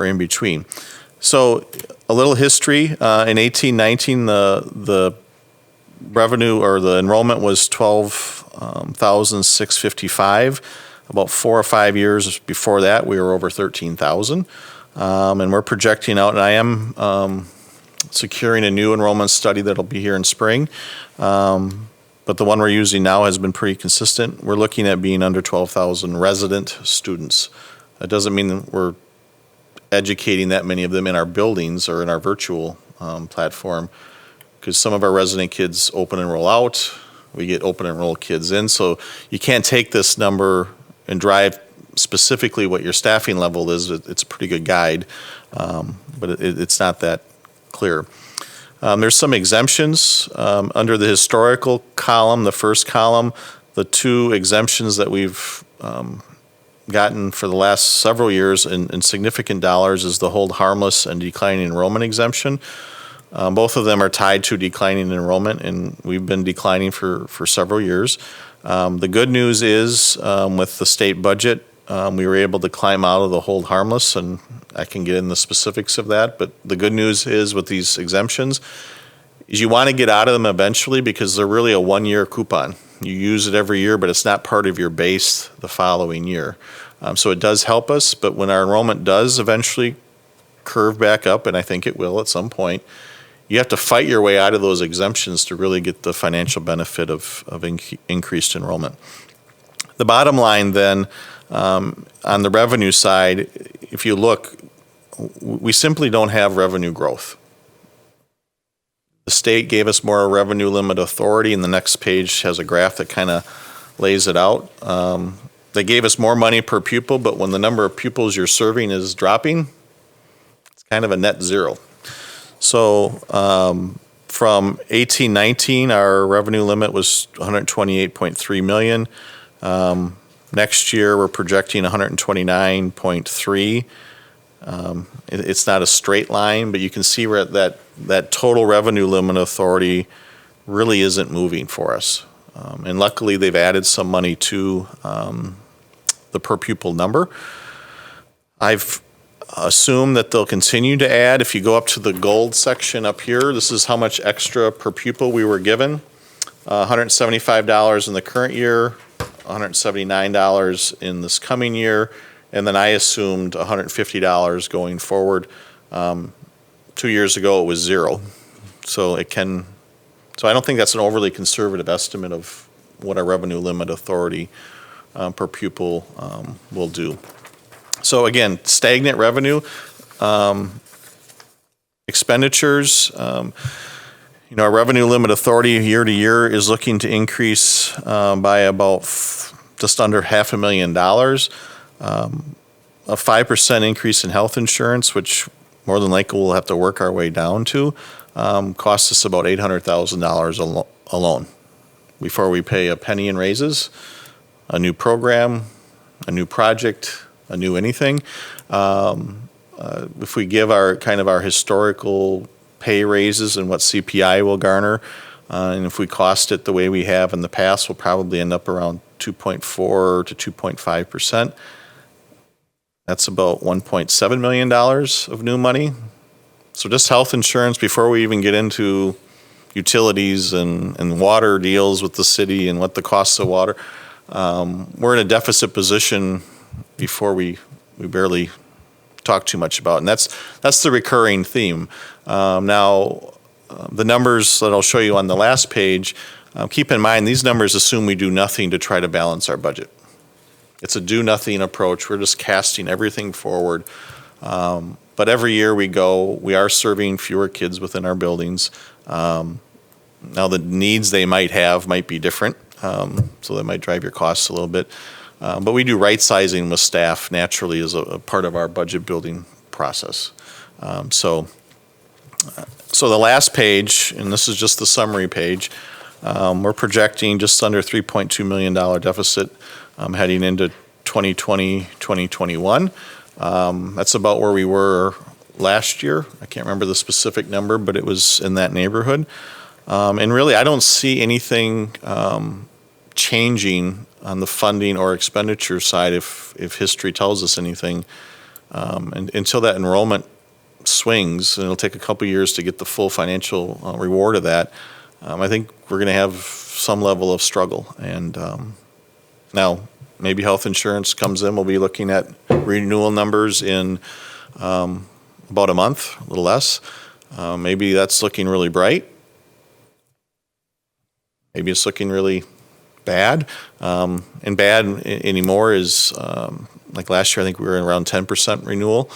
in between. So a little history. In 1819, the revenue or the enrollment was 12,655. About 4 or 5 years before that, we were over 13,000. And we're projecting out, and I am securing a new enrollment study that'll be here in spring. But but the one we're using now has been pretty consistent. We're looking at being under 12,000 resident students. That doesn't mean that we're educating that many of them in our buildings or in our virtual platform, because some of our resident kids open enroll out. We get open enroll kids in, so you can't take this number and drive specifically what your staffing level is. It's a pretty good guide, but it's not that clear. There's some exemptions under the historical column, the first column. The two exemptions that we've gotten for the last several years in significant dollars is the hold harmless and declining enrollment exemption. Both of them are tied to declining enrollment, and we've been declining for several years. The good news is with the state budget, we were able to climb out of the hold harmless, and I can get in the specifics of that. But the good news is with these exemptions is you want to get out of them eventually, because they're really a one-year coupon. You use it every year, but it's not part of your base the following year. So it does help us, but when our enrollment does eventually curve back up, and I think it will at some point, you have to fight your way out of those exemptions to really get the financial benefit of increased enrollment. The bottom line then, on the revenue side, if you look, we simply don't have revenue growth. The state gave us more revenue limit authority, and the next page has a graph that kind of lays it out. They gave us more money per pupil, but when the number of pupils you're serving is dropping, it's kind of a net zero. So from 18-19, our revenue limit was 128.3 million. Next year, we're projecting 129.3. It's not a straight line, but you can see where that total revenue limit authority really isn't moving for us. And luckily, they've added some money to the per pupil number. I've assumed that they'll continue to add. If you go up to the gold section up here, this is how much extra per pupil we were given. $175 in the current year, $179 in this coming year, and then I assumed $150 going forward. 2 years ago, it was zero. So I don't think that's an overly conservative estimate of what our revenue limit authority per pupil will do. So again, stagnant revenue. Expenditures, our revenue limit authority year to year is looking to increase by about just under $500,000. A 5% increase in health insurance, which more than likely we'll have to work our way down to, costs us about $800,000 alone before we pay a penny in raises, a new program, a new project, a new anything. If we give our historical pay raises and what CPI will garner, and if we cost it the way we have in the past, we'll probably end up around 2.4 to 2.5%. That's about $1.7 million of new money. So just health insurance before we even get into utilities and water deals with the city and what the costs of water. We're in a deficit position before we barely talk too much about. And that's the recurring theme. Now, the numbers that I'll show you on the last page, keep in mind these numbers assume we do nothing to try to balance our budget. It's a do-nothing approach. We're just casting everything forward. But every year we are serving fewer kids within our buildings. Now the needs they might have might be different, so that might drive your costs a little bit. But we do right sizing with staff naturally as a part of our budget building process. So the last page, and this is just the summary page, we're projecting just under $3.2 million deficit heading into 2020, 2021. That's about where we were last year. I can't remember the specific number, but it was in that neighborhood. And really, I don't see anything changing on the funding or expenditure side if history tells us anything. And until that enrollment swings, and it'll take a couple years to get the full financial reward of that, I think we're going to have some level of struggle. And now, maybe health insurance comes in. We'll be looking at renewal numbers in about a month, a little less. Maybe that's looking really bright. maybe it's looking really bad. And bad anymore is, like last year, I think we were around 10% renewal.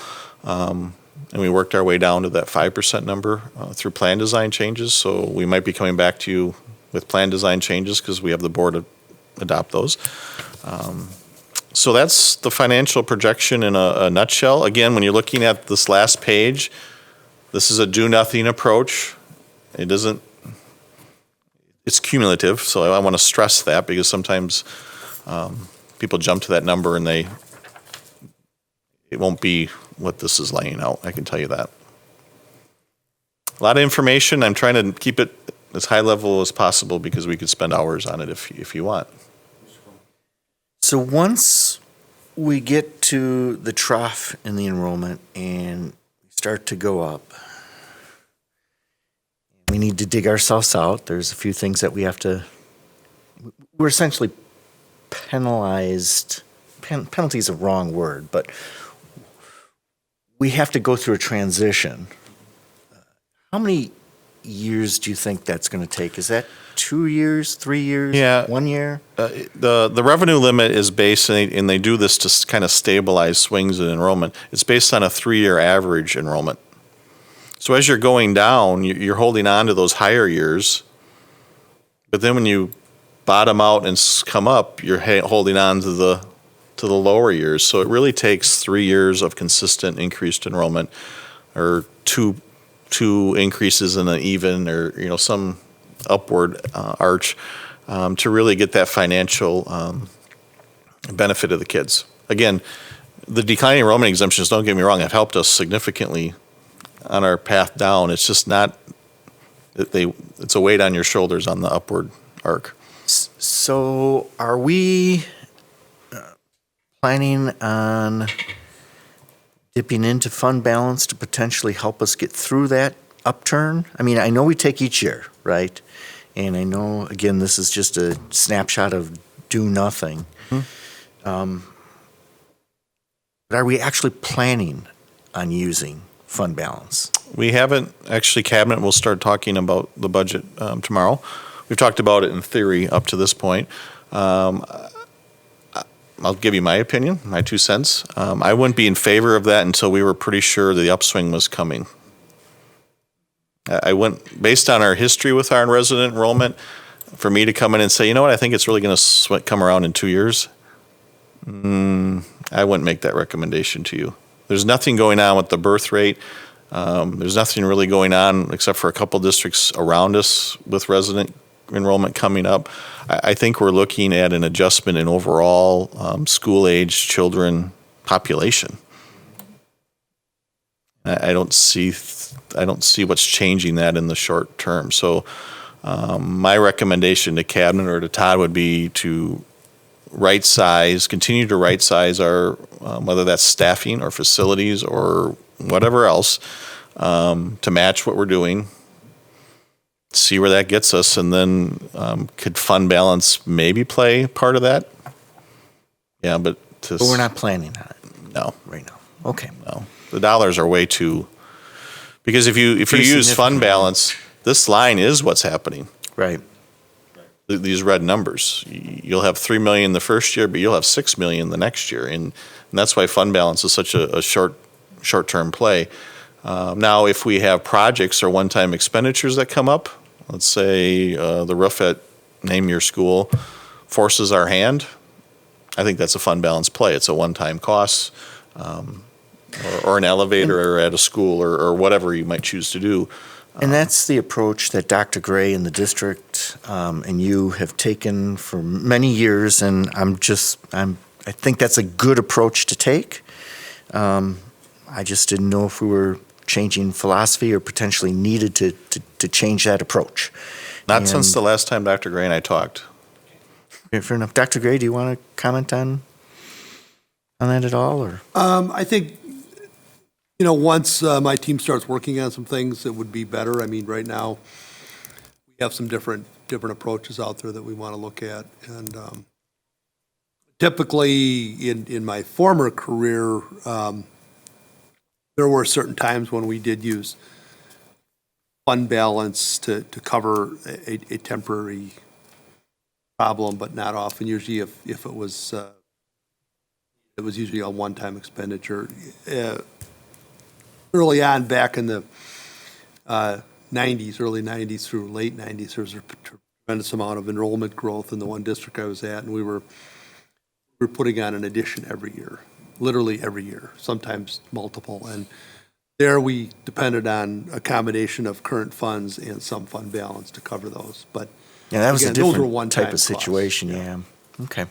And we worked our way down to that 5% number through plan design changes. So we might be coming back to you with plan design changes because we have the board to adopt those. So that's the financial projection in a nutshell. Again, when you're looking at this last page, this is a do-nothing approach. It doesn't, it's cumulative, so I want to stress that because sometimes people jump to that number and it won't be what this is laying out, I can tell you that. A lot of information. I'm trying to keep it as high level as possible because we could spend hours on it if you want. So once we get to the trough in the enrollment and we start to go up, we need to dig ourselves out. There's a few things that we have to, we're essentially penalized. Penalty is a wrong word, but we have to go through a transition. How many years do you think that's going to take? Is that 2 years, 3 years, Yeah. 1 year? The revenue limit is based, and they do this to kind of stabilize swings in enrollment. It's based on a 3-year average enrollment. So as you're going down, you're holding on to those higher years, but then when you bottom out and come up, you're holding on to the lower years. So it really takes 3 years of consistent increased enrollment, or two increases in an even, or some upward arch, to really get that financial benefit of the kids. Again, the declining enrollment exemptions, don't get me wrong, have helped us significantly on our path down. It's just not, it's a weight on your shoulders on the upward arc. So are we planning on dipping into fund balance to potentially help us get through that upturn? I mean, I know we take each year, right? And I know, again, this is just a snapshot of do nothing. But are we actually planning on using fund balance? We haven't, actually, Cabinet will start talking about the budget tomorrow. We've talked about it in theory up to this point. I'll give you my opinion, my 2 cents. I wouldn't be in favor of that until we were pretty sure the upswing was coming. I went, based on our history with our resident enrollment, for me to come in and say, you know what, I think it's really going to come around in 2 years, I wouldn't make that recommendation to you. There's nothing going on with the birth rate. There's nothing really going on except for a couple districts around us with resident enrollment coming up. I think we're looking at an adjustment in overall school-age children population. I don't see what's changing that in the short term. So my recommendation to Cabinet or to Todd would be to continue to right size our, whether that's staffing or facilities or whatever else, to match what we're doing, see where that gets us, and then could fund balance maybe play part of that? Yeah, but we're not planning on it. No. Right now. Okay. No. The dollars are way too, because if you Pretty use fund significant. balance, this line is what's happening. Right. These red numbers. You'll have 3 million the first year, but you'll have 6 million the next year, and that's why fund balance is such a short-term play. Now, if we have projects or one-time expenditures that come up, let's say the roof at Name Your School forces our hand, I think that's a fund balance play. It's a one-time cost, or an elevator at a school, or whatever you might choose to do. And that's the approach that Dr. Gray and the district and you have taken for many years, and I think that's a good approach to take. I just didn't know if we were changing philosophy or potentially needed to change that approach. Not since the last time Dr. Gray and I talked. Okay, fair enough. Dr. Gray, do you want to comment on that at all, or? I think, once my team starts working on some things, it would be better. I mean, right now, we have some different approaches out there that we want to look at. And typically, in my former career, there were certain times when we did use fund balance to cover a temporary problem, but not often. Usually if it was usually a one-time expenditure. Early on, back in the 90s, early 90s through late 90s, there was a tremendous amount of enrollment growth in the one district I was at, and we were putting on an addition every year, literally every year, sometimes multiple. And there we depended on a combination of current funds and some fund balance to cover those. But Yeah, that was again, a those were different one-time type of costs. situation, yeah. Okay.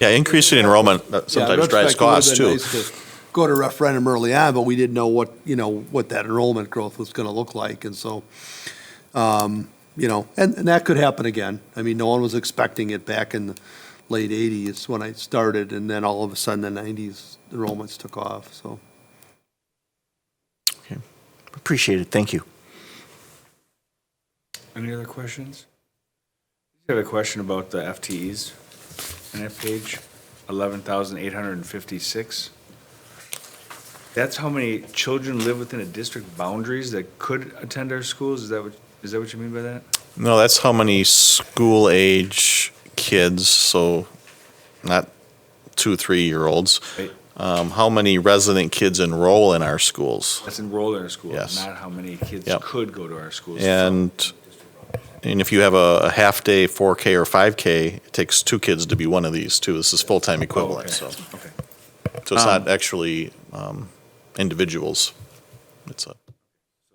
Yeah, increasing enrollment sometimes in drives retrospect, it would've costs been too. nice to go to referendum early on, but we didn't know what that enrollment growth was going to look like. And so, and that could happen again. I mean, no one was expecting it back in the late 80s when I started, and then all of a sudden the 90s enrollments took off, so. Okay. Appreciate it. Thank you. Any other questions? I have a question about the FTEs on that page, 11,856. That's how many children live within a district boundaries that could attend our schools? Is that what you mean by that? No, that's how many school-age kids, so not 2, 3-year-olds. Right. How many resident kids enroll in our schools? That's enrolled in our schools, Yes. not how many kids Yep. could go to our schools. And if you have a half-day 4K or 5K, it takes 2 kids to be one of these too. This is full-time equivalent, so. Okay. So it's not actually individuals. It's a,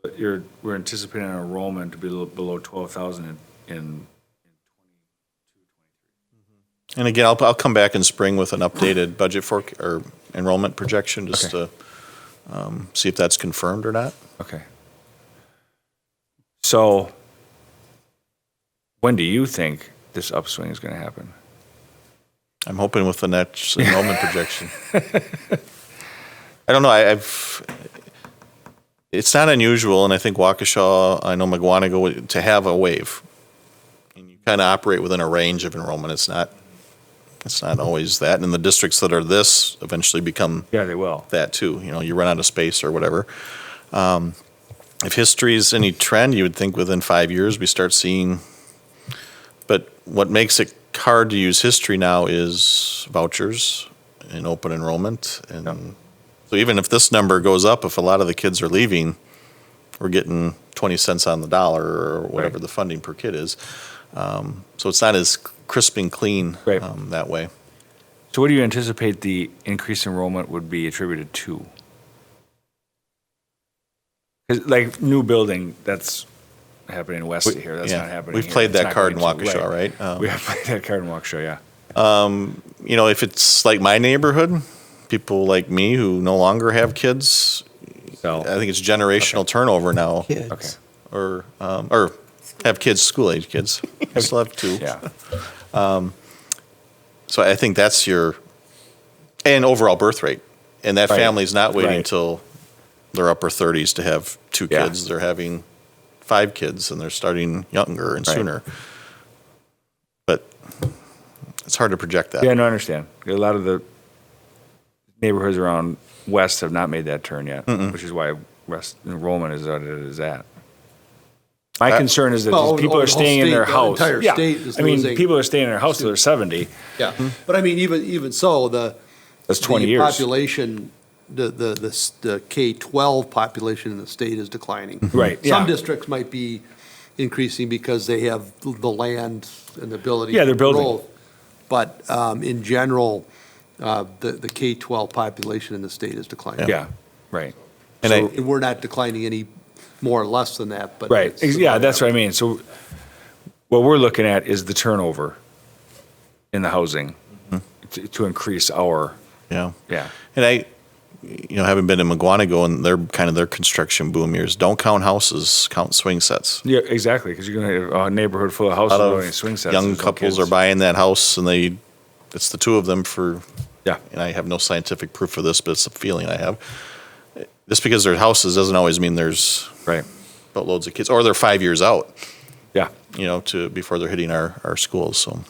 But we're anticipating our enrollment to be a little below 12,000 in and again, I'll come back in spring with an updated budget or enrollment projection, just to see if that's confirmed or not. Okay. So when do you think this upswing is going to happen? I'm hoping with the next enrollment projection. I don't know, it's not unusual, and I think Waukesha, I know McGuanago, to have a wave. And you kind of operate within a range of enrollment. It's not always that. And the districts that are this eventually become Yeah, they will. that too. You run out of space or whatever. If history is any trend, you would think within 5 years we start seeing. But what makes it hard to use history now is vouchers and open enrollment. And so even if this number goes up, if a lot of the kids are leaving, we're getting 20 cents on the dollar or whatever the funding per kid is. So it's not as crisp and clean that way. So what do you anticipate the increased enrollment would be attributed to? 'Cause, like new building, that's happening west of here. That's not happening We've here. played It's that not card in going to, Waukesha, right? We have played that card in Waukesha, yeah. If it's like my neighborhood, people like me who no longer have kids, So, I think it's generational turnover now. okay, Or have kids, school-age kids. I still have 2. yeah. So I think that's and overall birth rate. And that Right. family's not waiting Right. till their upper 30s to have 2 Yeah. kids. They're having 5 kids, and they're starting younger and Right. sooner. But it's hard to project that. Yeah, no, I understand. A lot of the neighborhoods around west have not made that turn yet, which is why west enrollment is what it is at. My concern is that Well, these people the are whole staying in state, their the house. entire Yeah. state is I mean, losing people are staying in their house till they're 70. Yeah, but I mean, even so, That's 20 the years. population, the K-12 population in the state is declining. Right, Some yeah. districts might be increasing because they have the land and the ability. Yeah, they're to building. grow. But in general, the K-12 population in the state is declining. Yeah, right. And So- And we're not declining any more or less than that, but. Right, it's yeah, about that's what I average. mean. So what we're looking at is the turnover in the housing to increase our, Yeah. yeah. And having been in McGuanago and their construction boom years, don't count houses, count swing sets. Yeah, exactly, because you're going to have a neighborhood full of houses A lot building of swing sets. young There's no couples kids. are buying that house, and it's the 2 of them Yeah, and I have no scientific proof for this, but it's a feeling I have. Just because they're houses doesn't always mean there's right, boatloads of kids, or they're 5 years out, yeah. before they're hitting our schools, so.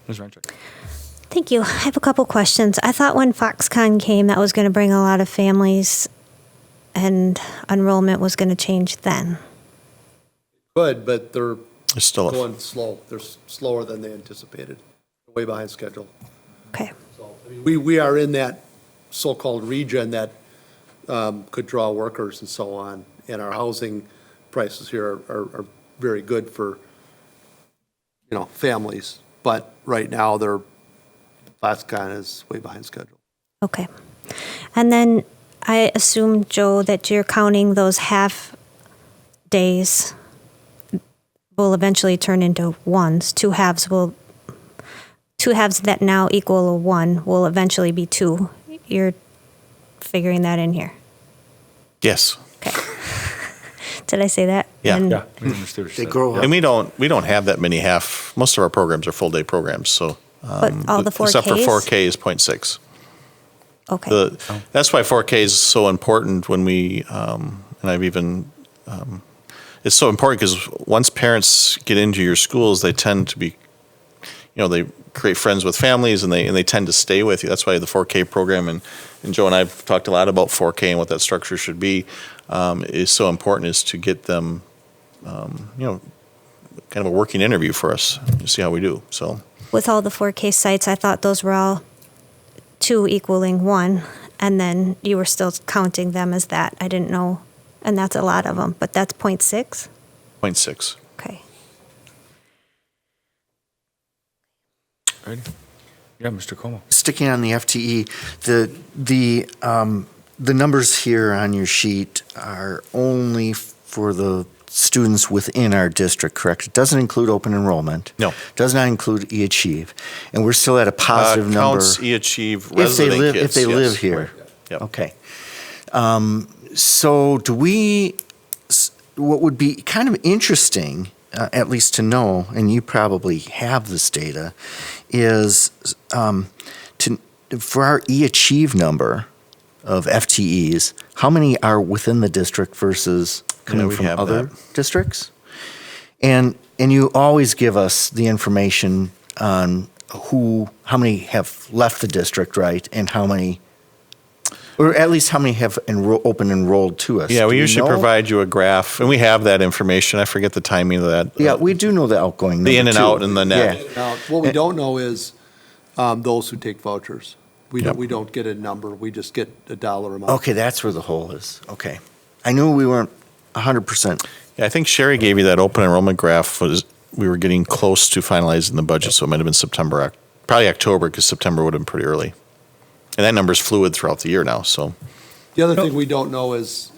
Ms. Renchick. Thank you. I have a couple questions. I thought when Foxconn came, that was going to bring a lot of families and enrollment was going to change then. Good, but they're It's still, going slow. They're slower than they anticipated, way behind schedule. Okay. So, I mean, we are in that so-called region that could draw workers and so on, and our housing prices here are very good for, families. But right now, Foxconn is way behind schedule. Okay. And then I assume, Joe, that you're counting those half days will eventually turn into ones. Two halves that now equal a one will eventually be two. You're figuring that in here. yes. Okay. Did I say that? Yeah. And- Yeah. we understood what you They said. grow up. And we don't have that many most of our programs are full-day programs, so. But all the 4Ks? Except for 4K is 0.6. Okay. That's why 4K is so important when we, and I've even, it's so important because once parents get into your schools, they tend to be, they create friends with families and they tend to stay with you. That's why the 4K program, and Joe and I have talked a lot about 4K and what that structure should be, is so important, is to get them, kind of a working interview for us to see how we do, so. With all the 4K sites, I thought those were all two equaling one, and then you were still counting them as that. I didn't know, and that's a lot of them, but that's 0.6? 0.6. Okay. Ready? Yeah, Mr. Como. Sticking on the FTE, the numbers here on your sheet are only for the students within our district, correct? It doesn't include open enrollment. No. Does not include eAchieve. And we're still at a positive number. Counts eAchieve If they resident live, kids. if they yes. live here. Yep. Okay. So what would be kind of interesting, at least to know, and you probably have this data, is for our eAchieve number of FTEs, how many are within the district versus coming we from have other that. districts? And you always give us the information on how many have left the district, right? And how many, or at least how many have open enrolled to us. Yeah, Do we usually know? provide you a graph, and we have that information. I forget the timing of that. Yeah, we do know the outgoing number The in and too. out and the net. Yeah. Now, what we don't know is those who take vouchers. Yep. We don't get a number, we just get a dollar amount. Okay, that's where the hole is. Okay. I knew we weren't 100%. Yeah, I think Sherry gave you that open enrollment graph. We were getting close to finalizing the budget, so it might have been September, probably October, because September would have been pretty early. And that number's fluid throughout the year now, so. The other thing we don't know is,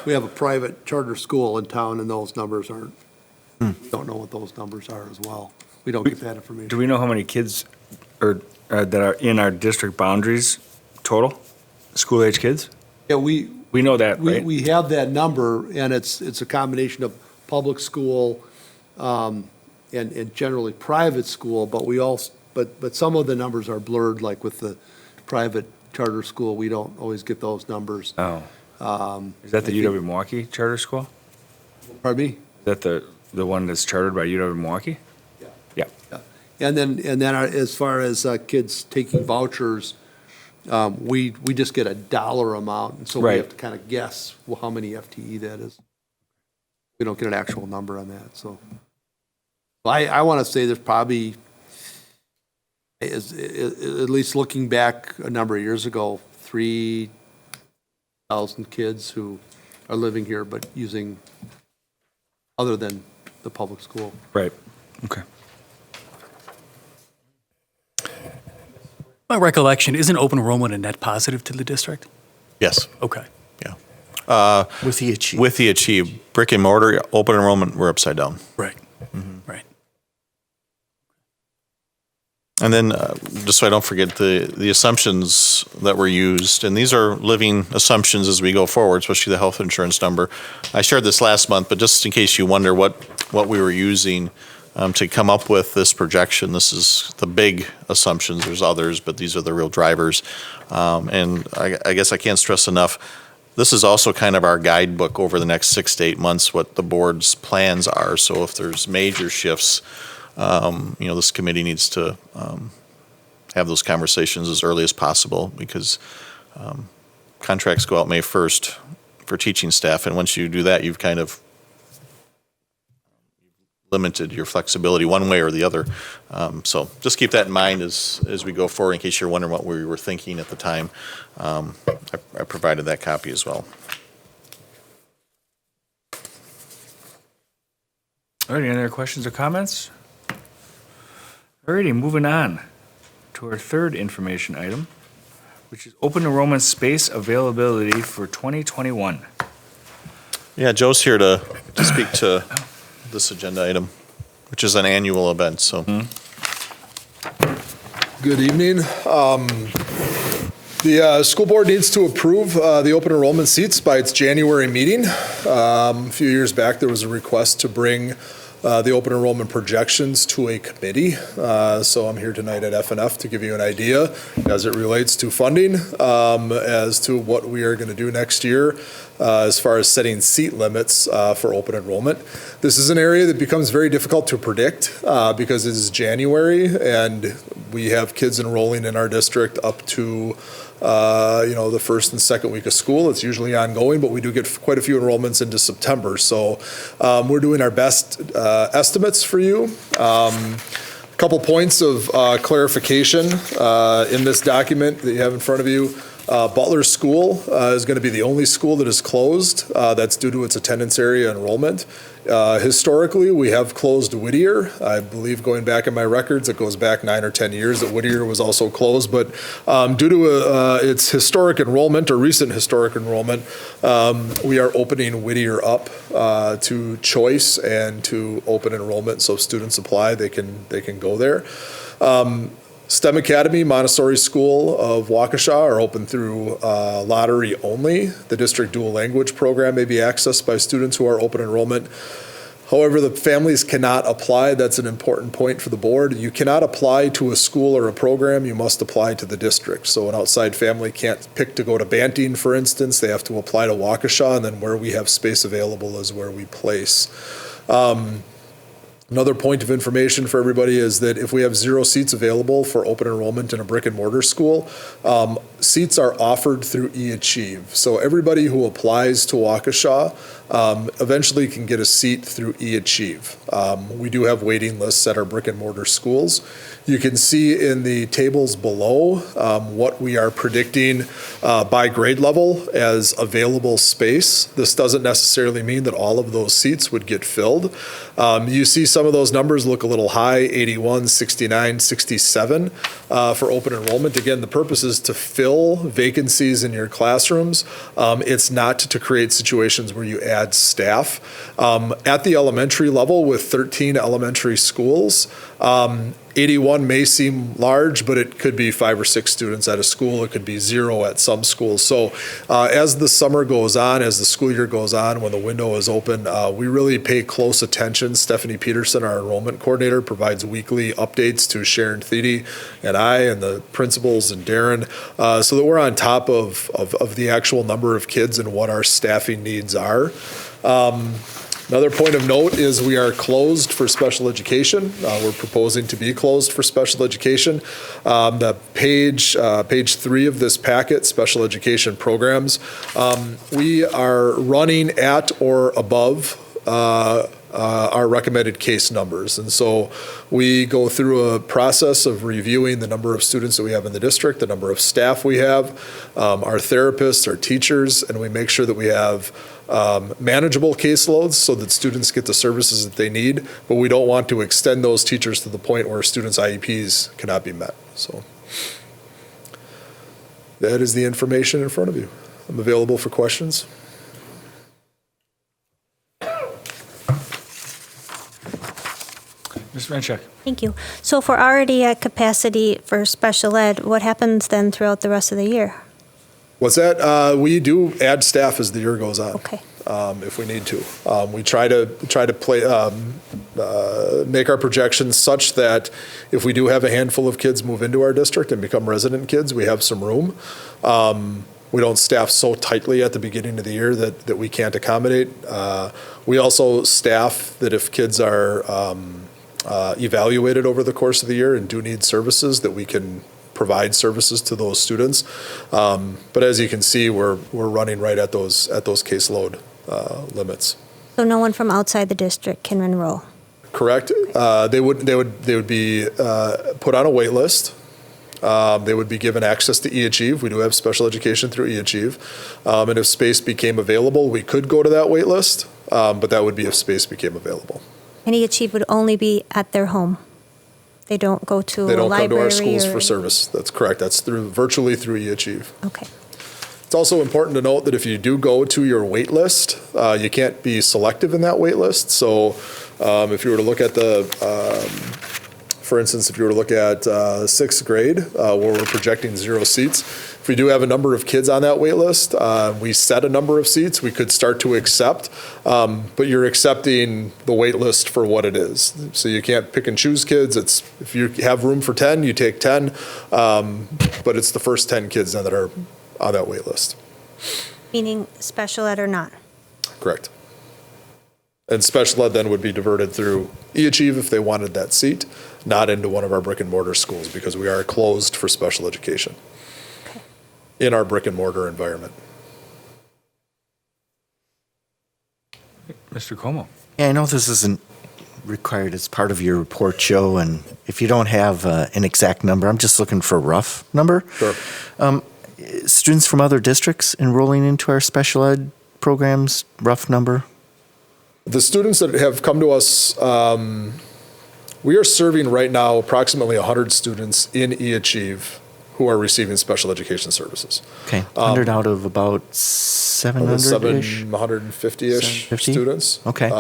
we have a private charter school in town, and those numbers aren't, we don't know what those numbers are as well. We don't get that information. Do we know how many kids that are in our district boundaries total? School-age kids? Yeah, we know that, right? We have that number, and it's a combination of public school and generally private school, but but some of the numbers are blurred, like with the private charter school, we don't always get those numbers. Oh. Is that the I think- UW Milwaukee Charter School? Pardon me? Is that the one that's chartered by UW Milwaukee? Yeah. Yeah. And then as far as kids taking vouchers, we just get a dollar amount, and so we Right. have to kind of guess how many FTE that is. We don't get an actual number on that, so. I want to say there's probably, at least looking back a number of years ago, 3,000 kids who are living here but using other than the public school. Right. Okay. My recollection, isn't open enrollment a net positive to the district? Yes, Okay. yeah. With the Achieve. With the Achieve, brick and mortar, open enrollment, we're upside down. Right. Right. And then, just so I don't forget, the assumptions that were used, and these are living assumptions as we go forward, especially the health insurance number. I shared this last month, but just in case you wonder what we were using to come up with this projection, this is the big assumptions. There's others, but these are the real drivers. And I guess I can't stress enough, this is also kind of our guidebook over the next 6 to 8 months, what the board's plans are. So if there's major shifts, this committee needs to have those conversations as early as possible, because contracts go out May 1st for teaching staff, and once you do that, you've kind of limited, your flexibility one way or the other. So just keep that in mind as we go forward, in case you're wondering what we were thinking at the time. I provided that copy as well. All right, any other questions or comments? All righty, moving on to our third information item, which is open enrollment space availability for 2021. Yeah, Joe's here to speak to this agenda item, which is an annual event, so. Good evening. The school board needs to approve the open enrollment seats by its January meeting. A few years back, there was a request to bring the open enrollment projections to a committee. So I'm here tonight at FNF to give you an idea as it relates to funding, as to what we are going to do next year as far as setting seat limits for open enrollment. This is an area that becomes very difficult to predict because it is January and we have kids enrolling in our district up to the first and second week of school. It's usually ongoing, but we do get quite a few enrollments into September. So we're doing our best estimates for you. A couple points of clarification in this document that you have in front of you. Butler School is going to be the only school that is closed. That's due to its attendance area enrollment. Historically, we have closed Whittier. I believe going back in my records, it goes back 9 or 10 years that Whittier was also closed. But due to its historic enrollment or recent historic enrollment, we are opening Whittier up to choice and to open enrollment. So if students apply, they can go there. STEM Academy, Montessori School of Waukesha are open through lottery only. The district dual language program may be accessed by students who are open enrollment. However, the families cannot apply. That's an important point for the board. You cannot apply to a school or a program. You must apply to the district. So an outside family can't pick to go to Banting, for instance. They have to apply to Waukesha, and then where we have space available is where we place. Another point of information for everybody is that if we have 0 seats available for open enrollment in a brick and mortar school, seats are offered through eAchieve. So everybody who applies to Waukesha eventually can get a seat through eAchieve. We do have waiting lists at our brick and mortar schools. You can see in the tables below what we are predicting by grade level as available space. This doesn't necessarily mean that all of those seats would get filled. You see some of those numbers look a little high, 81, 69, 67 for open enrollment. Again, the purpose is to fill vacancies in your classrooms. It's not to create situations where you add staff. At the elementary level with 13 elementary schools, 81 may seem large, but it could be 5 or 6 students at a school. It could be 0 at some schools. So as the summer goes on, as the school year goes on, when the window is open, we really pay close attention. Stephanie Peterson, our enrollment coordinator, provides weekly updates to Sharon Thede and I and the principals and Darren so that we're on top of the actual number of kids and what our staffing needs are. Another point of note is we are closed for special education. We're proposing to be closed for special education. The page 3 of this packet, special education programs, we are running at or above our recommended case numbers. And so we go through a process of reviewing the number of students that we have in the district, the number of staff we have, our therapists, our teachers, and we make sure that we have manageable caseloads so that students get the services that they need, but we don't want to extend those teachers to the point where students' IEPs cannot be met. So that is the information in front of you. I'm available for questions. Mr. Manchak. Thank you. So if we're already at capacity for special ed, what happens then throughout the rest of the year? What's that? We do add staff as the year goes on. Okay. If we need to. We try to make our projections such that if we do have a handful of kids move into our district and become resident kids, we have some room. We don't staff so tightly at the beginning of the year that we can't accommodate. We also staff that if kids are evaluated over the course of the year and do need services, that we can provide services to those students. But as you can see, we're running right at those caseload limits. So no one from outside the district can enroll? Correct. They would be put on a wait list. They would be given access to eAchieve. We do have special education through eAchieve. And if space became available, we could go to that wait list, but that would be if space became available. And eAchieve would only be at their home. They don't go to They a don't come to library our schools or for service. That's correct. That's virtually through eAchieve. Okay. It's also important to note that if you do go to your wait list, you can't be selective in that wait list. So if you were to look at for instance, if you were to look at sixth grade, where we're projecting 0 seats, if we do have a number of kids on that wait list, we set a number of seats, we could start to accept, but you're accepting the wait list for what it is. So you can't pick and choose kids. It's if you have room for 10, you take 10, but it's the first 10 kids then that are on that wait list. Meaning special ed or not? Correct. And special ed then would be diverted through eAchieve if they wanted that seat, not into one of our brick and mortar schools because we are closed for special education in our brick and mortar environment. Mr. Como. Yeah, I know this isn't required as part of your report, Joe, and if you don't have an exact number, I'm just looking for a rough number. Sure. Students from other districts enrolling into our special ed programs, rough number? The students that have come to us, we are serving right now approximately 100 students in eAchieve who are receiving special education services. Okay, 100 out of about 700-ish? 750-ish 750? students. Okay.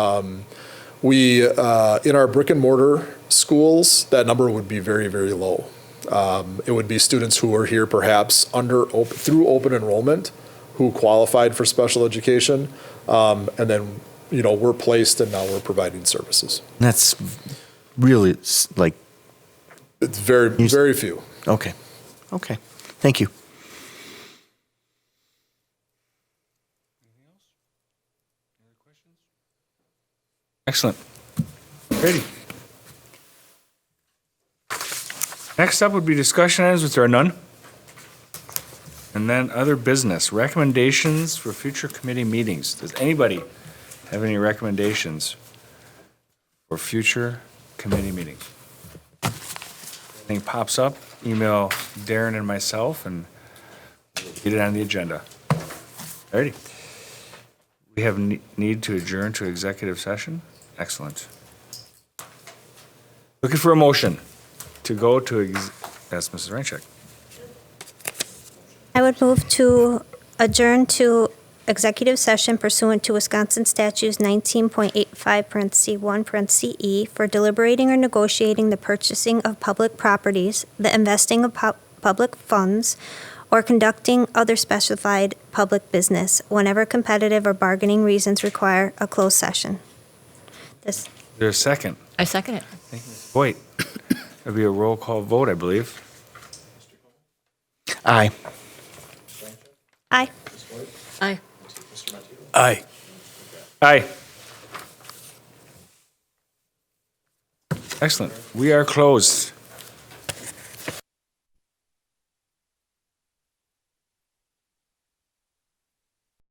We, in our brick and mortar schools, that number would be very, very low. It would be students who are here perhaps through open enrollment who qualified for special education, and then we're placed and now we're providing services. That's really It's very, very few. Okay. Okay. Thank you. Excellent. Ready. Next up would be discussion items, which there are none. And then other business, recommendations for future committee meetings. Does anybody have any recommendations for future committee meetings? Anything pops up, email Darren and myself, and we'll get it on the agenda. Alrighty. We have need to adjourn to executive session. Excellent. Looking for a motion to go to, that's Mrs. Reincheck. I would move to adjourn to executive session pursuant to Wisconsin statutes 19.85 parentheses 1 parentheses E for deliberating or negotiating the purchasing of public properties, the investing of public funds, or conducting other specified public business whenever competitive or bargaining reasons require a closed session. Is there a second? I second it. Thank you, Ms. Boyd. There'll be a roll call vote, I believe. Aye. Aye. Aye. Aye. Aye. Excellent. We are closed.